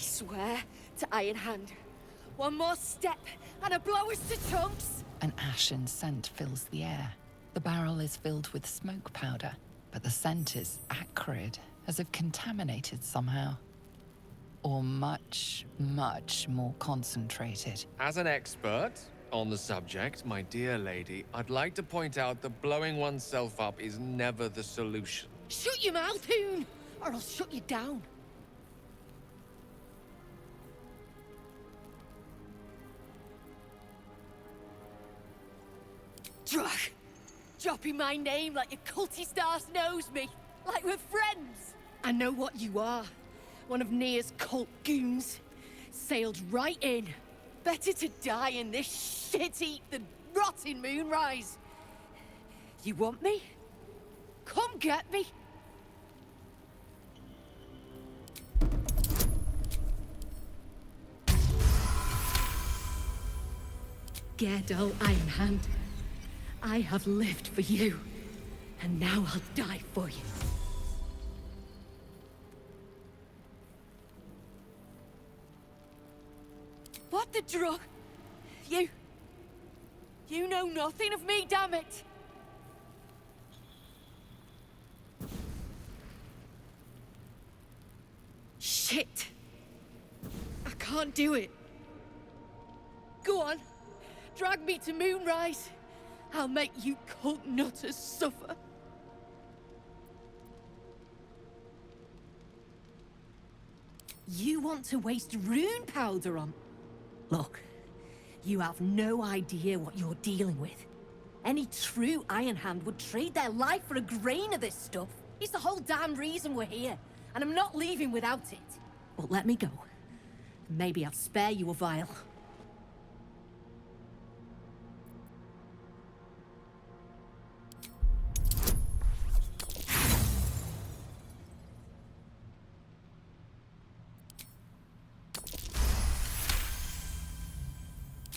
swear to Iron Hand. One more step, and I blow us to chunks!
An ashen scent fills the air. The barrel is filled with smoke powder, but the scent is acrid, as if contaminated somehow. Or much, much more concentrated.
As an expert on the subject, my dear lady, I'd like to point out that blowing oneself up is never the solution.
Shut your mouth, Hoon, or I'll shut you down. Drach, dropping my name like your cultist arse knows me, like we're friends. I know what you are. One of Nere's cult goons. Sailed right in. Better to die in this shit heap than rot in Moonrise. You want me? Come get me. Gerdo Ironhand, I have lived for you, and now I'll die for you. What the drug? You know nothing of me, damn it! Shit! I can't do it. Go on, drag me to Moonrise. I'll make you cult nutters suffer. You want to waste rune powder on... Look, you have no idea what you're dealing with. Any true Iron Hand would trade their life for a grain of this stuff. It's the whole damn reason we're here, and I'm not leaving without it. But let me go. Maybe I'll spare you a vial.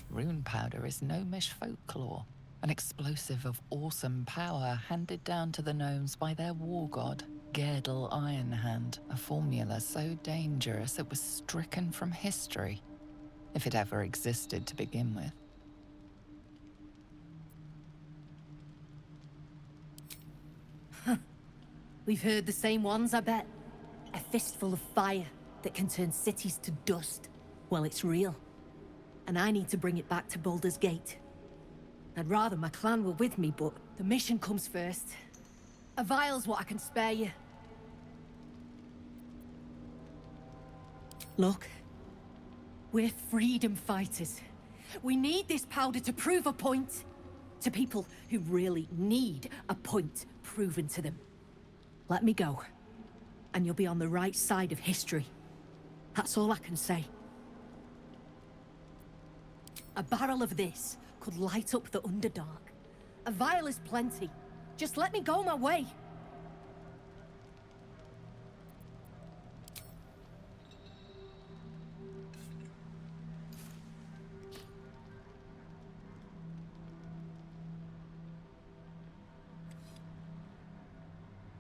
Rune powder is gnomish folklore, an explosive of awesome power handed down to the gnomes by their war god, Gerdo Ironhand, a formula so dangerous it was stricken from history, if it ever existed to begin with.
We've heard the same ones, I bet. A fistful of fire that can turn cities to dust. Well, it's real. And I need to bring it back to Baldur's Gate. I'd rather my clan were with me, but the mission comes first. A vial's what I can spare you. Look, we're freedom fighters. We need this powder to prove a point. To people who really need a point proven to them. Let me go, and you'll be on the right side of history. That's all I can say. A barrel of this could light up the Underdark. A vial is plenty. Just let me go my way.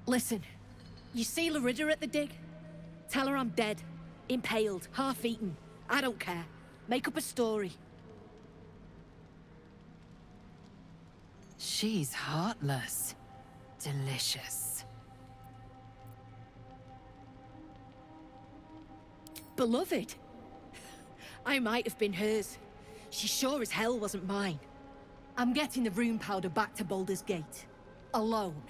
Listen, you see Laridda at the dig? Tell her I'm dead, impaled, half-eaten. I don't care. Make up a story.
She's heartless. Delicious.
Beloved? I might have been hers. She sure as hell wasn't mine. I'm getting the rune powder back to Baldur's Gate. Alone.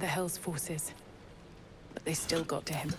the Hell's forces. But they still got to him.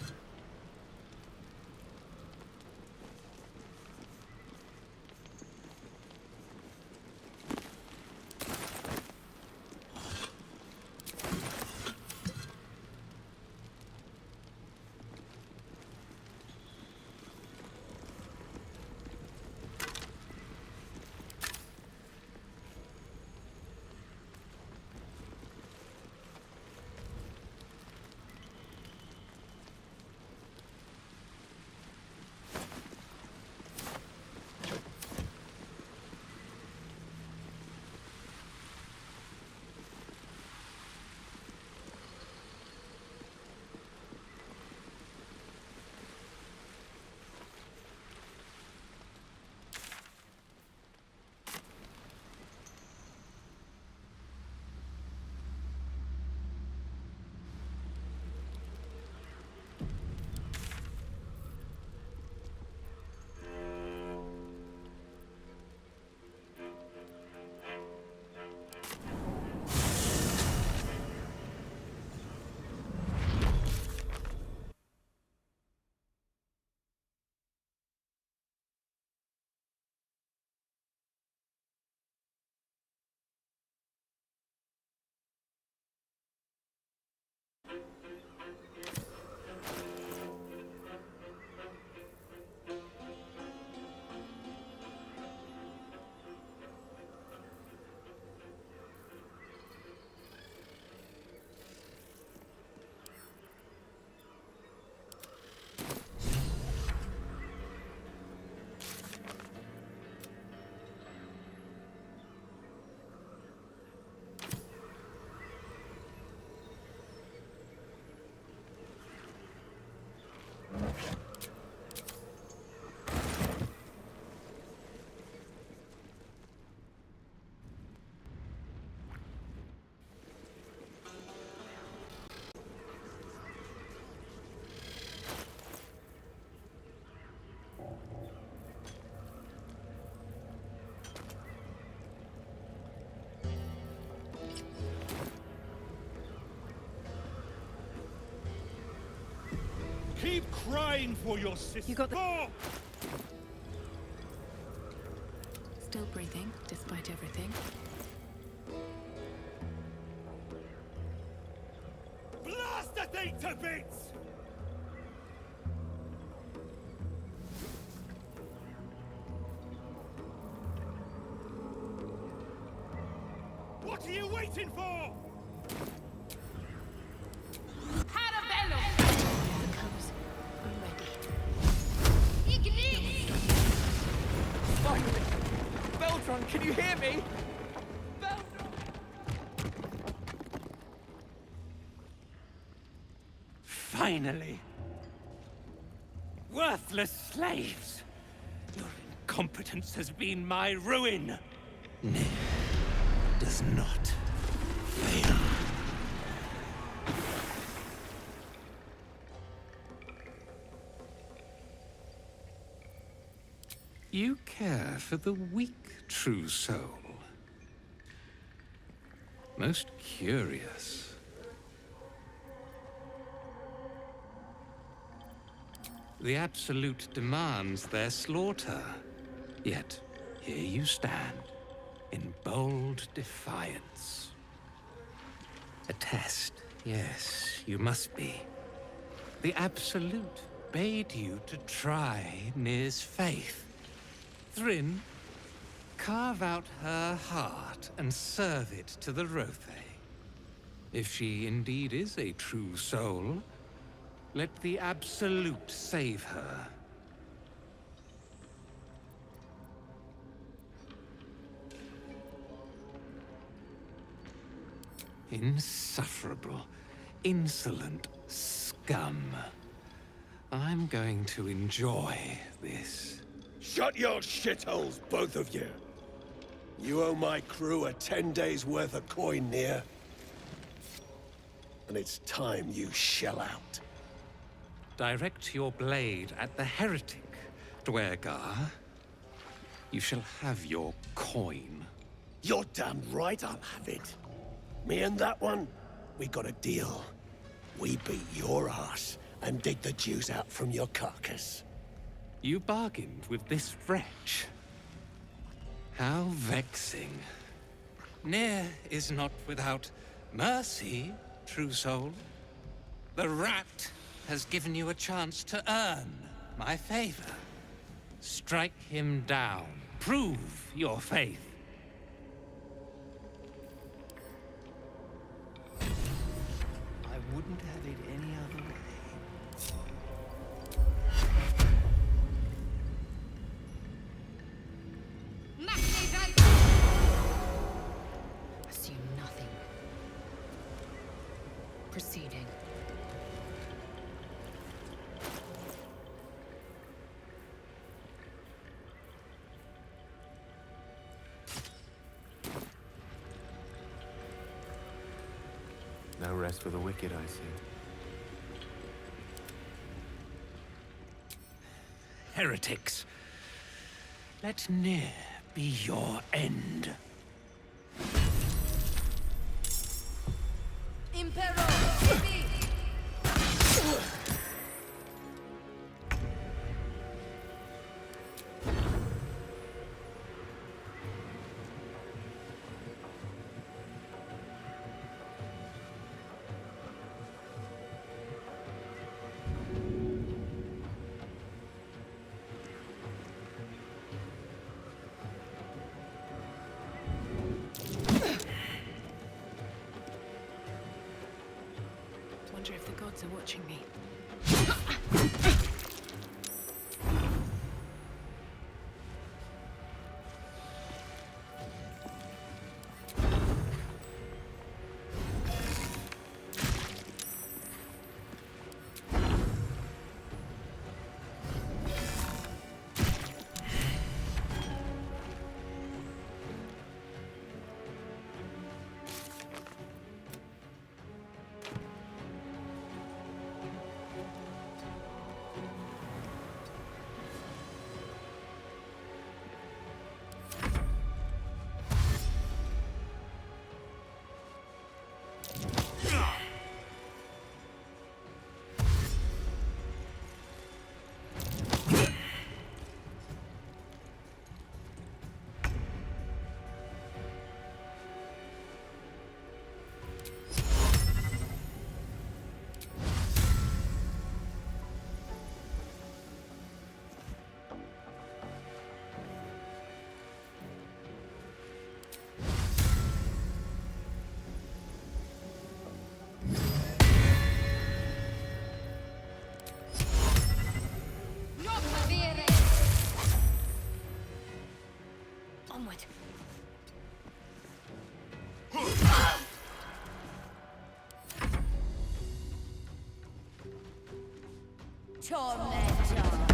Keep crying for your sister.
You got the...
Oh!
Still breathing, despite everything.
Blast the thing to bits! What are you waiting for?
Can you hear me?
Finally! Worthless slaves! Your incompetence has been my ruin!
Nere does not fail. You care for the weak true soul. Most curious. The Absolute demands their slaughter. Yet, here you stand, in bold defiance. A test, yes, you must be. The Absolute bade you to try Nere's faith. Thrinn, carve out her heart and serve it to the Rothe. If she indeed is a true soul, let the Absolute save her. Insufferable, insolent scum. I'm going to enjoy this.
Shut your shitholes, both of you! You owe my crew a 10 days' worth of coin, Nere. And it's time you shell out.
Direct your blade at the heretic, Dwergar. You shall have your coin.
You're damn right I'll have it. Me and that one, we got a deal. We beat your ass and dig the Jews out from your carcass.
You bargained with this wretch? How vexing. Nere is not without mercy, true soul. The rat has given you a chance to earn my favor. Strike him down. Prove your faith.
I wouldn't have it any other way.
Assume nothing. Proceeding.
No rest for the wicked, I see.
Heretics. Let Nere be your end.
Wonder if the gods are watching me.
Onward.
Tormentor.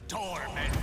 Torment!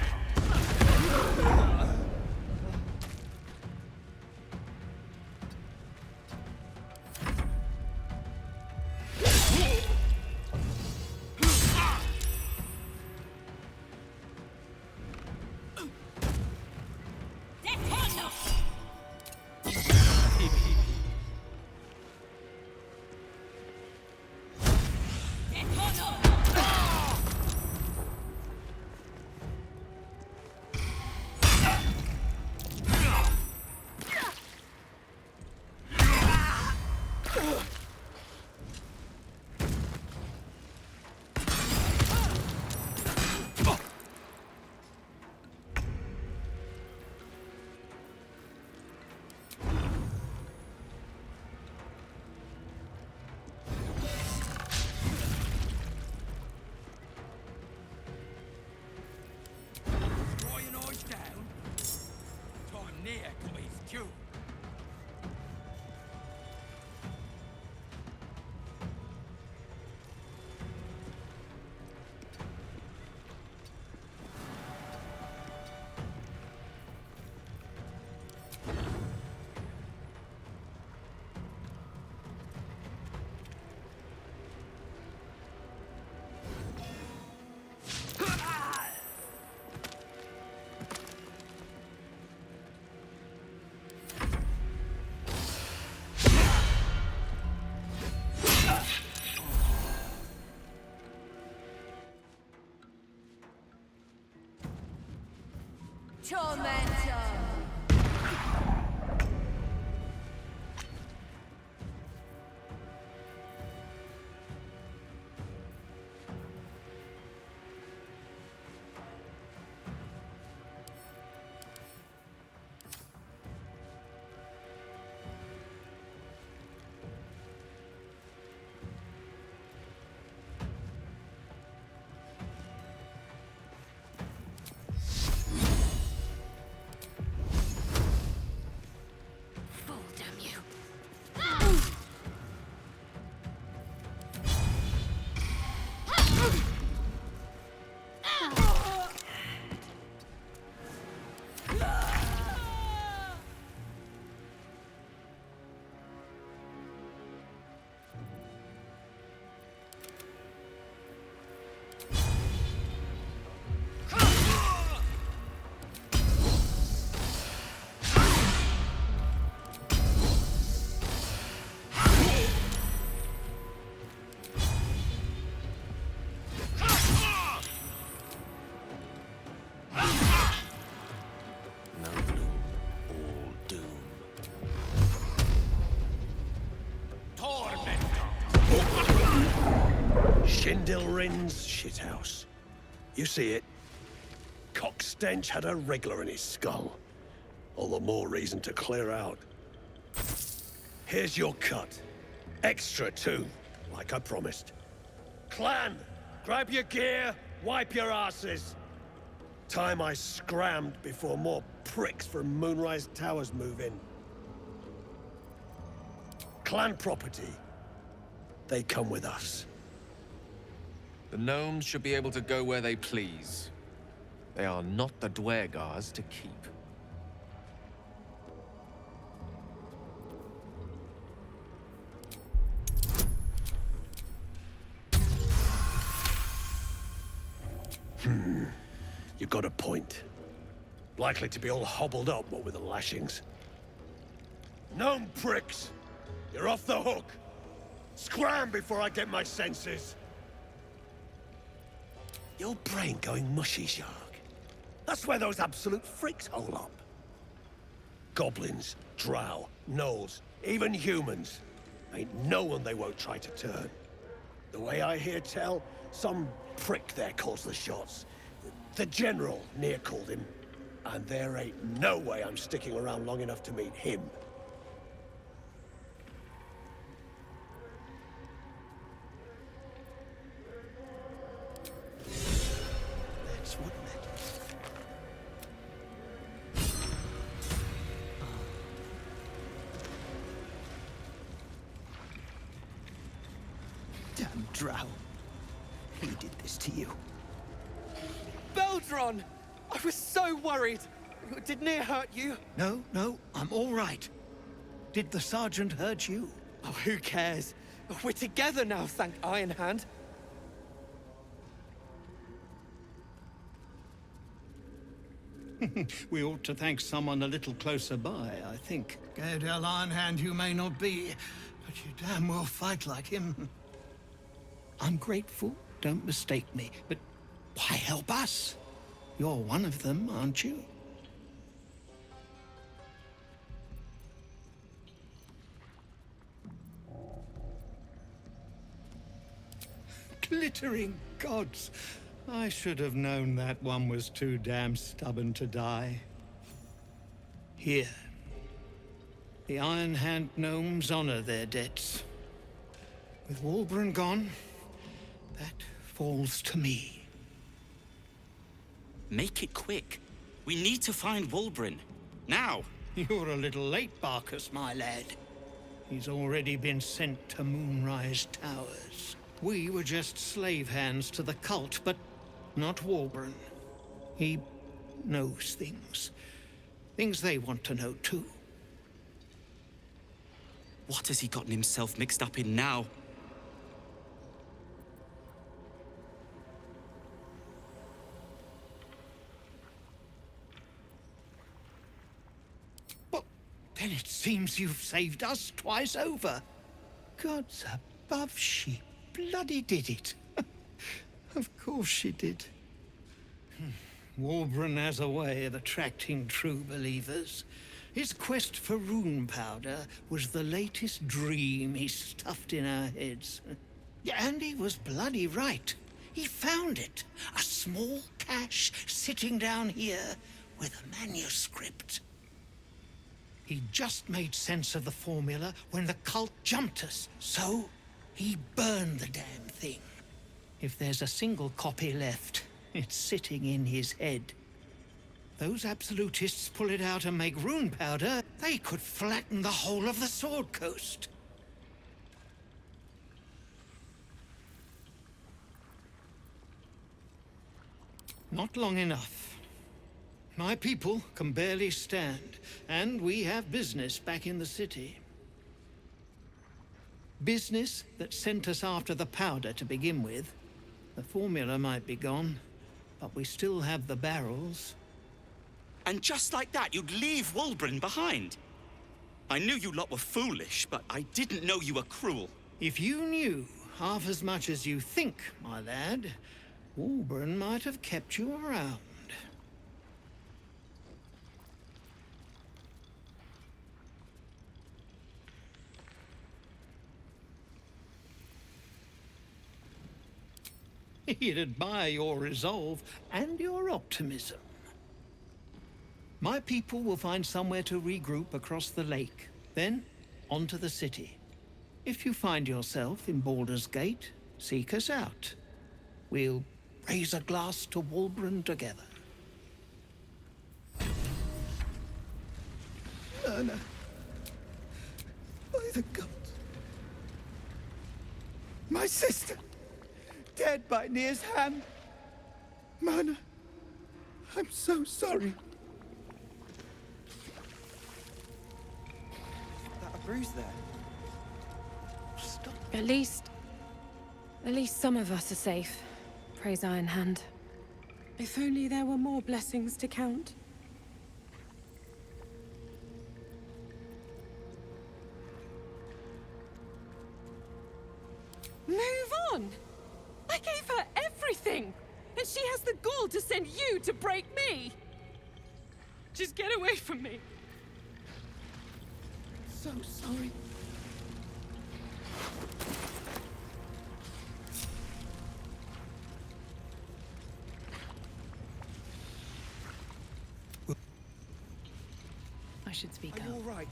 Nere got his due.
Tormentor!
Shindilrin's shithouse. You see it? Cock stench had a wriggler in his skull. All the more reason to clear out. Here's your cut. Extra too, like I promised. Clan, grab your gear, wipe your asses. Time I scrammed before more pricks from Moonrise Towers move in. Clan property. They come with us.
The gnomes should be able to go where they please. They are not the Dwergars to keep.
You got a point. Likely to be all hobbled up, what with the lashings. Gnome pricks! You're off the hook! Scram before I get my senses! Your brain going mushy, Shark. That's where those absolute freaks hole up. Goblins, drow, gnolls, even humans. Ain't no one they won't try to turn. The way I hear tell, some prick there calls the shots. The General, Nere called him. And there ain't no way I'm sticking around long enough to meet him. That's wouldn't it?
Damn Drow. He did this to you.
Beldron! I was so worried. Did Nere hurt you?
No, I'm all right. Did the sergeant hurt you?
Oh, who cares? We're together now, thank Iron Hand.
We ought to thank someone a little closer by, I think.
Gaedel Iron Hand you may not be, but you damn well fight like him. I'm grateful, don't mistake me, but why help us? You're one of them, aren't you?
Glittering gods! I should have known that one was too damn stubborn to die. Here. The Iron Hand Gnomes honor their debts. With Wulbren gone, that falls to me.
Make it quick. We need to find Wulbren. Now!
You're a little late, Barcus, my lad. He's already been sent to Moonrise Towers. We were just slave hands to the cult, but not Wulbren. He knows things. Things they want to know, too.
What has he gotten himself mixed up in now?
Then it seems you've saved us twice over. Gods above, she bloody did it. Of course she did. Wulbren has a way of attracting true believers. His quest for rune powder was the latest dream he stuffed in our heads. Yeah, and he was bloody right. He found it. A small cache sitting down here with a manuscript. He just made sense of the formula when the cult jumped us, so he burned the damn thing. If there's a single copy left, it's sitting in his head. Those absolutists pull it out and make rune powder, they could flatten the whole of the Sword Coast. Not long enough. My people can barely stand, and we have business back in the city. Business that sent us after the powder to begin with. The formula might be gone, but we still have the barrels.
And just like that, you'd leave Wulbren behind. I knew you lot were foolish, but I didn't know you were cruel.
If you knew half as much as you think, my lad, Wulbren might have kept you around. He'd admire your resolve and your optimism. My people will find somewhere to regroup across the lake, then onto the city. If you find yourself in Baldur's Gate, seek us out. We'll raise a glass to Wulbren together.
Nana. By the gods. My sister! Dead by Nere's hand. Mana, I'm so sorry.
That a bruise there? Stop.
At least some of us are safe. Praise Iron Hand.
If only there were more blessings to count.
Move on! I gave her everything! And she has the gall to send you to break me! Just get away from me!
So sorry.
I should speak
Are
up.
you all right?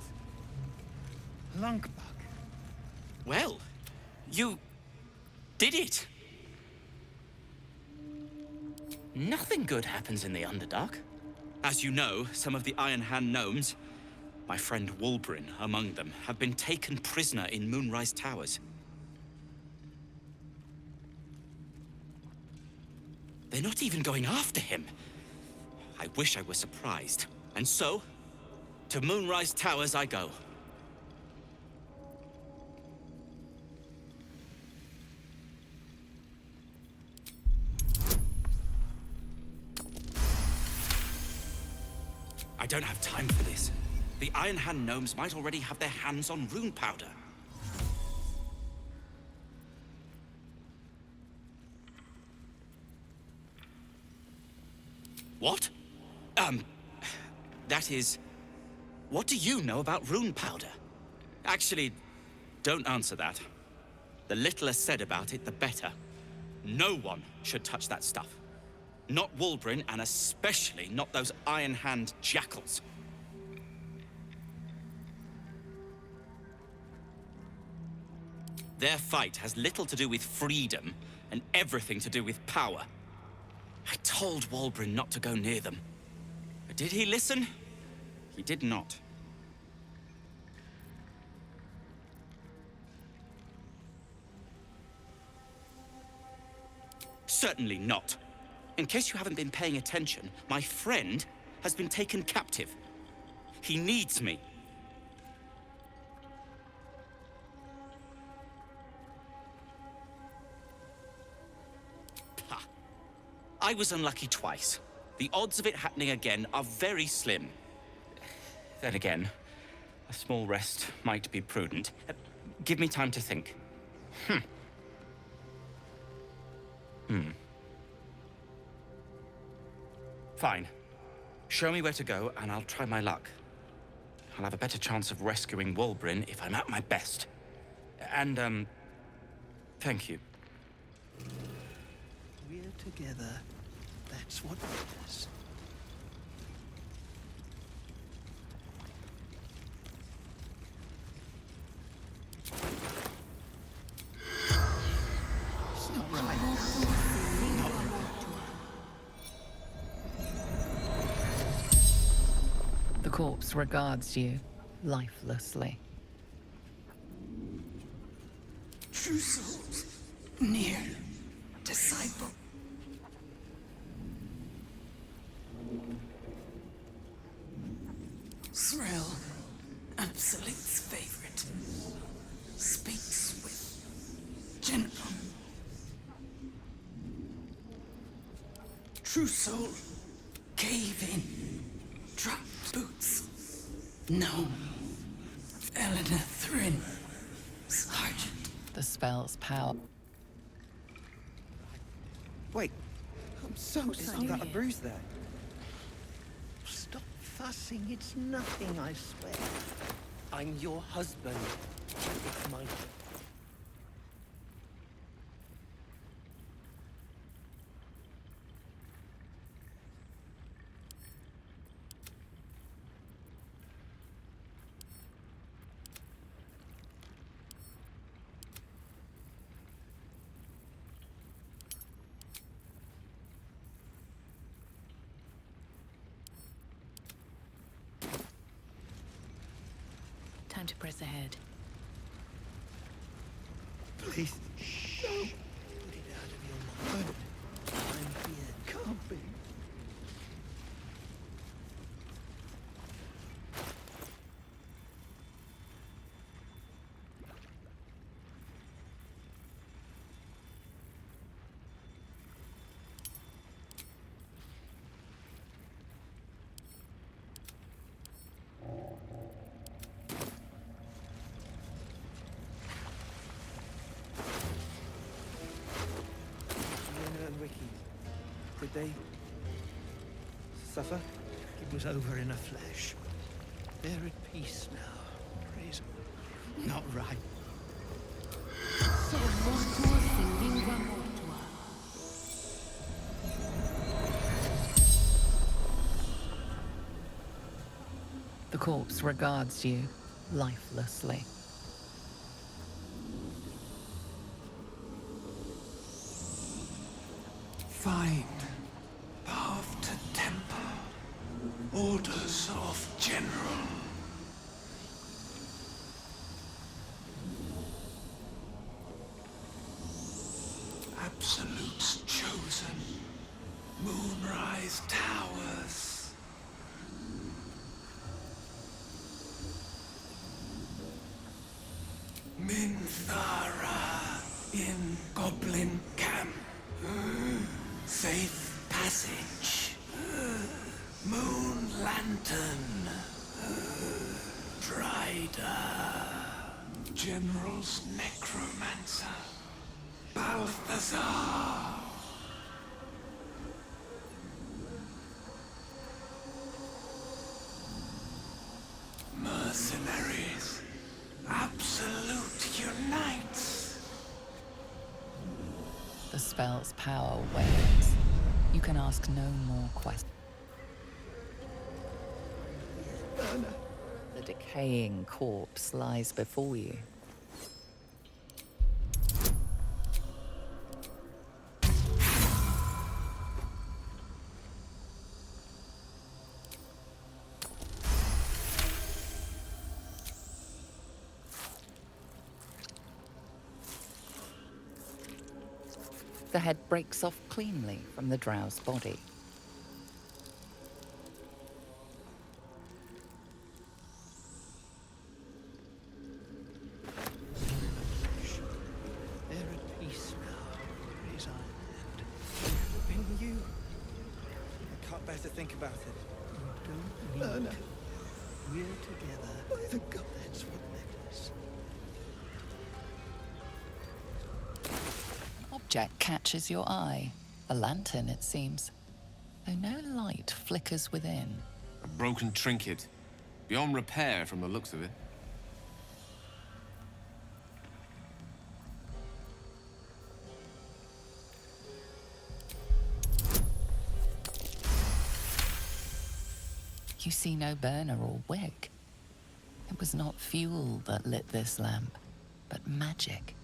Lunkbug.
Well, you did it. Nothing good happens in the Underdark. As you know, some of the Iron Hand Gnomes, my friend Wulbren among them, have been taken prisoner in Moonrise Towers. They're not even going after him. I wish I were surprised. And so, to Moonrise Towers I go. I don't have time for this. The Iron Hand gnomes might already have their hands on rune powder. What? That is... What do you know about rune powder? Actually, don't answer that. The littler said about it, the better. No one should touch that stuff. Not Wulbren, and especially not those Iron Hand jackals. Their fight has little to do with freedom and everything to do with power. I told Wulbren not to go near them. But did he listen? He did not. Certainly not. In case you haven't been paying attention, my friend has been taken captive. He needs me. Ha. I was unlucky twice. The odds of it happening again are very slim. Then again, a small rest might be prudent. Give me time to think. Fine. Show me where to go, and I'll try my luck. I'll have a better chance of rescuing Wulbren if I'm at my best. And, thank you.
We're together. That's what matters. It's not right. Not right.
The corpse regards you lifelessly.
True souls, Nere, disciple. Thrill, Absolute's favorite. Speaks with general. True soul, cave in, drop boots. No, Eleanor Thrinn, Sergeant.
The spell's power.
Wait, I'm so sorry.
Got a bruise there. Stop fussing. It's nothing, I swear.
I'm your husband. It's my...
Time to press ahead.
Please. No. Put it out of your mind. I'm here. Can't be.
Did they suffer?
It was over in a flash. They're at peace now. Praise them. Not right.
The corpse regards you lifelessly.
Find path to temple. Orders of general. Absolute's chosen. Moonrise Towers. Minthara in Goblin Camp. Safe passage. Moon Lantern. Dryda. General's Necromancer. Balthazar. Mercenaries. Absolute unites.
The spell's power wanes. You can ask no more questions. The decaying corpse lies before you. The head breaks off cleanly from the Drow's body.
They're at peace now, praise our land. And you...
I can't bear to think about it.
Don't need to. We're together. By the gods, what necklace.
Object catches your eye. A lantern, it seems, though no light flickers within.
A broken trinket. Beyond repair from the looks of it.
You see no burner or wick. It was not fuel that lit this lamp, but magic.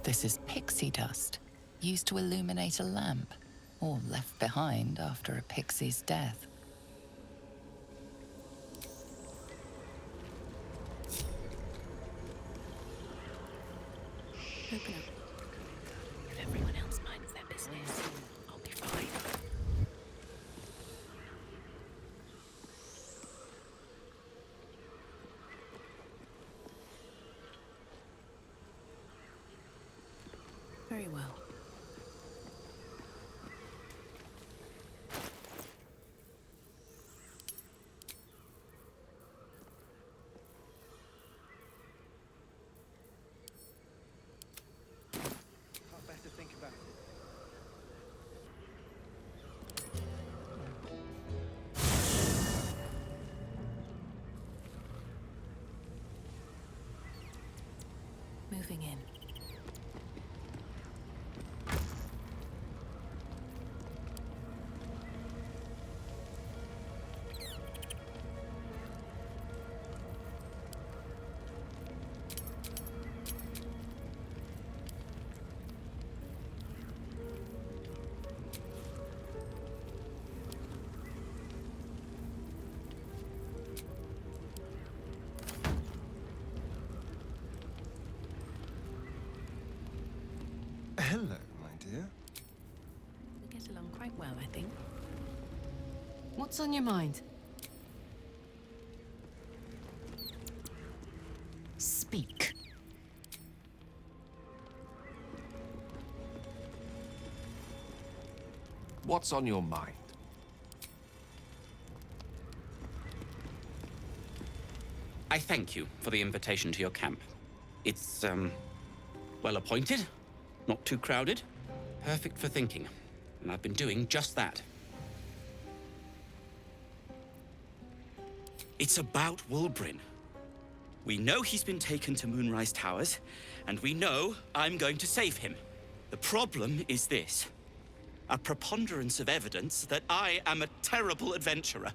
This is pixie dust, used to illuminate a lamp, or left behind after a pixie's death.
Open up. If everyone else minds their business, I'll be fine. Very well.
Can't bear to think about it.
Moving in.
Hello, my dear.
We get along quite well, I think.
What's on your mind? Speak.
What's on your mind?
I thank you for the invitation to your camp. It's, well appointed, not too crowded, perfect for thinking. And I've been doing just that. It's about Wulbren. We know he's been taken to Moonrise Towers, and we know I'm going to save him. The problem is this. A preponderance of evidence that I am a terrible adventurer.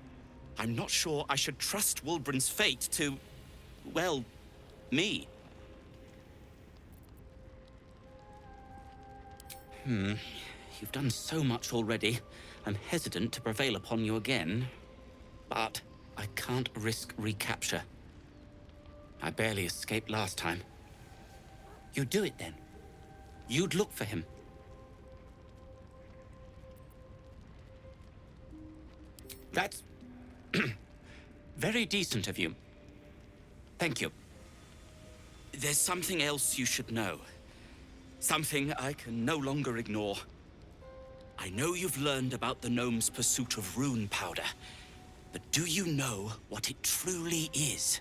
I'm not sure I should trust Wulbren's fate to, well, me. You've done so much already. I'm hesitant to prevail upon you again. But I can't risk recapture. I barely escaped last time. You'd do it then. You'd look for him. That's very decent of you. Thank you. There's something else you should know. Something I can no longer ignore. I know you've learned about the gnome's pursuit of rune powder, but do you know what it truly is?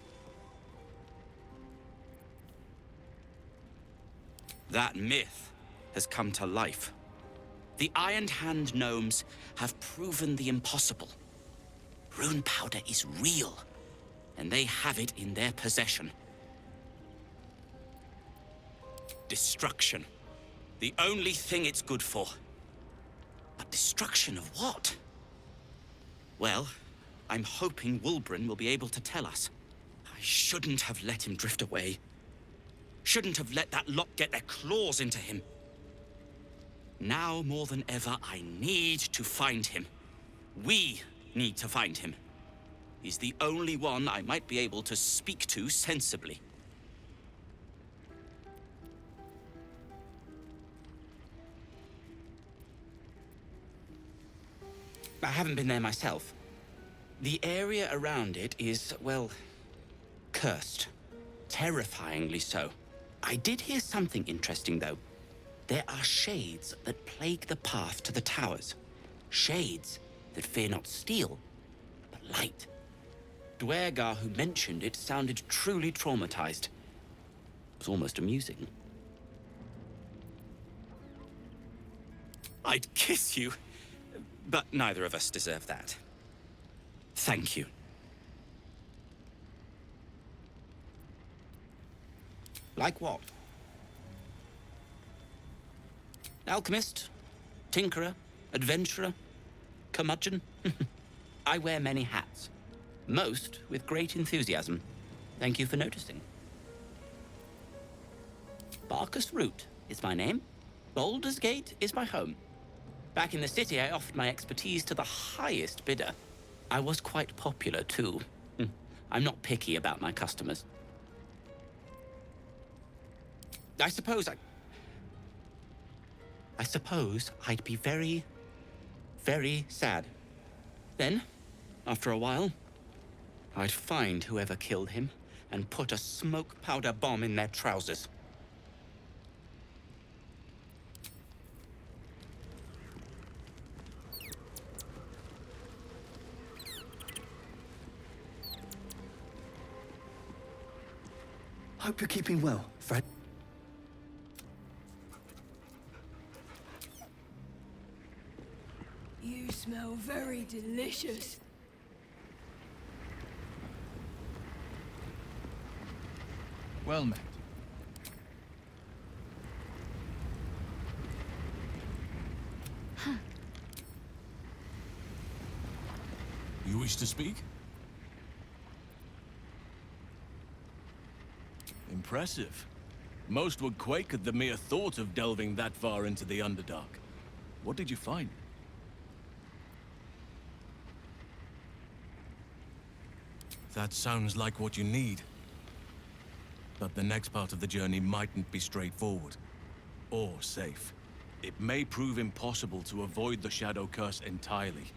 That myth has come to life. The Iron Hand gnomes have proven the impossible. Rune powder is real, and they have it in their possession. Destruction. The only thing it's good for. But destruction of what? Well, I'm hoping Wulbren will be able to tell us. I shouldn't have let him drift away. Shouldn't have let that lot get their claws into him. Now more than ever, I need to find him. We need to find him. He's the only one I might be able to speak to sensibly. I haven't been there myself. The area around it is, well, cursed. Terrifyingly so. I did hear something interesting, though. There are shades that plague the path to the towers. Shades that fear not steel, but light. Dwergar, who mentioned it, sounded truly traumatized. It was almost amusing. I'd kiss you, but neither of us deserve that. Thank you. Like what? Alchemist, tinkerer, adventurer, curmudgeon. I wear many hats. Most with great enthusiasm. Thank you for noticing. Barcus Wroot is my name. Baldur's Gate is my home. Back in the city, I offered my expertise to the highest bidder. I was quite popular, too. I'm not picky about my customers. I suppose I'd be very, very sad. Then, after a while, I'd find whoever killed him and put a smoke powder bomb in their trousers.
Hope you're keeping well, Fred.
You smell very delicious.
Well met. You wish to speak? Impressive. Most would quake at the mere thought of delving that far into the Underdark. What did you find? That sounds like what you need. But the next part of the journey mightn't be straightforward. Or safe. It may prove impossible to avoid the Shadow Curse entirely.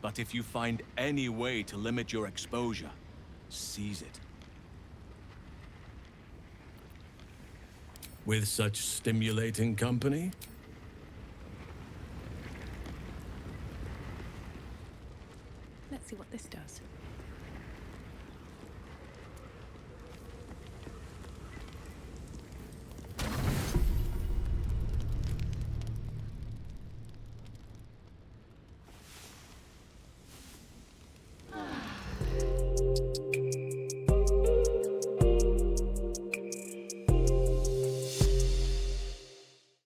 But if you find any way to limit your exposure, seize it. With such stimulating company?
Let's see what this does.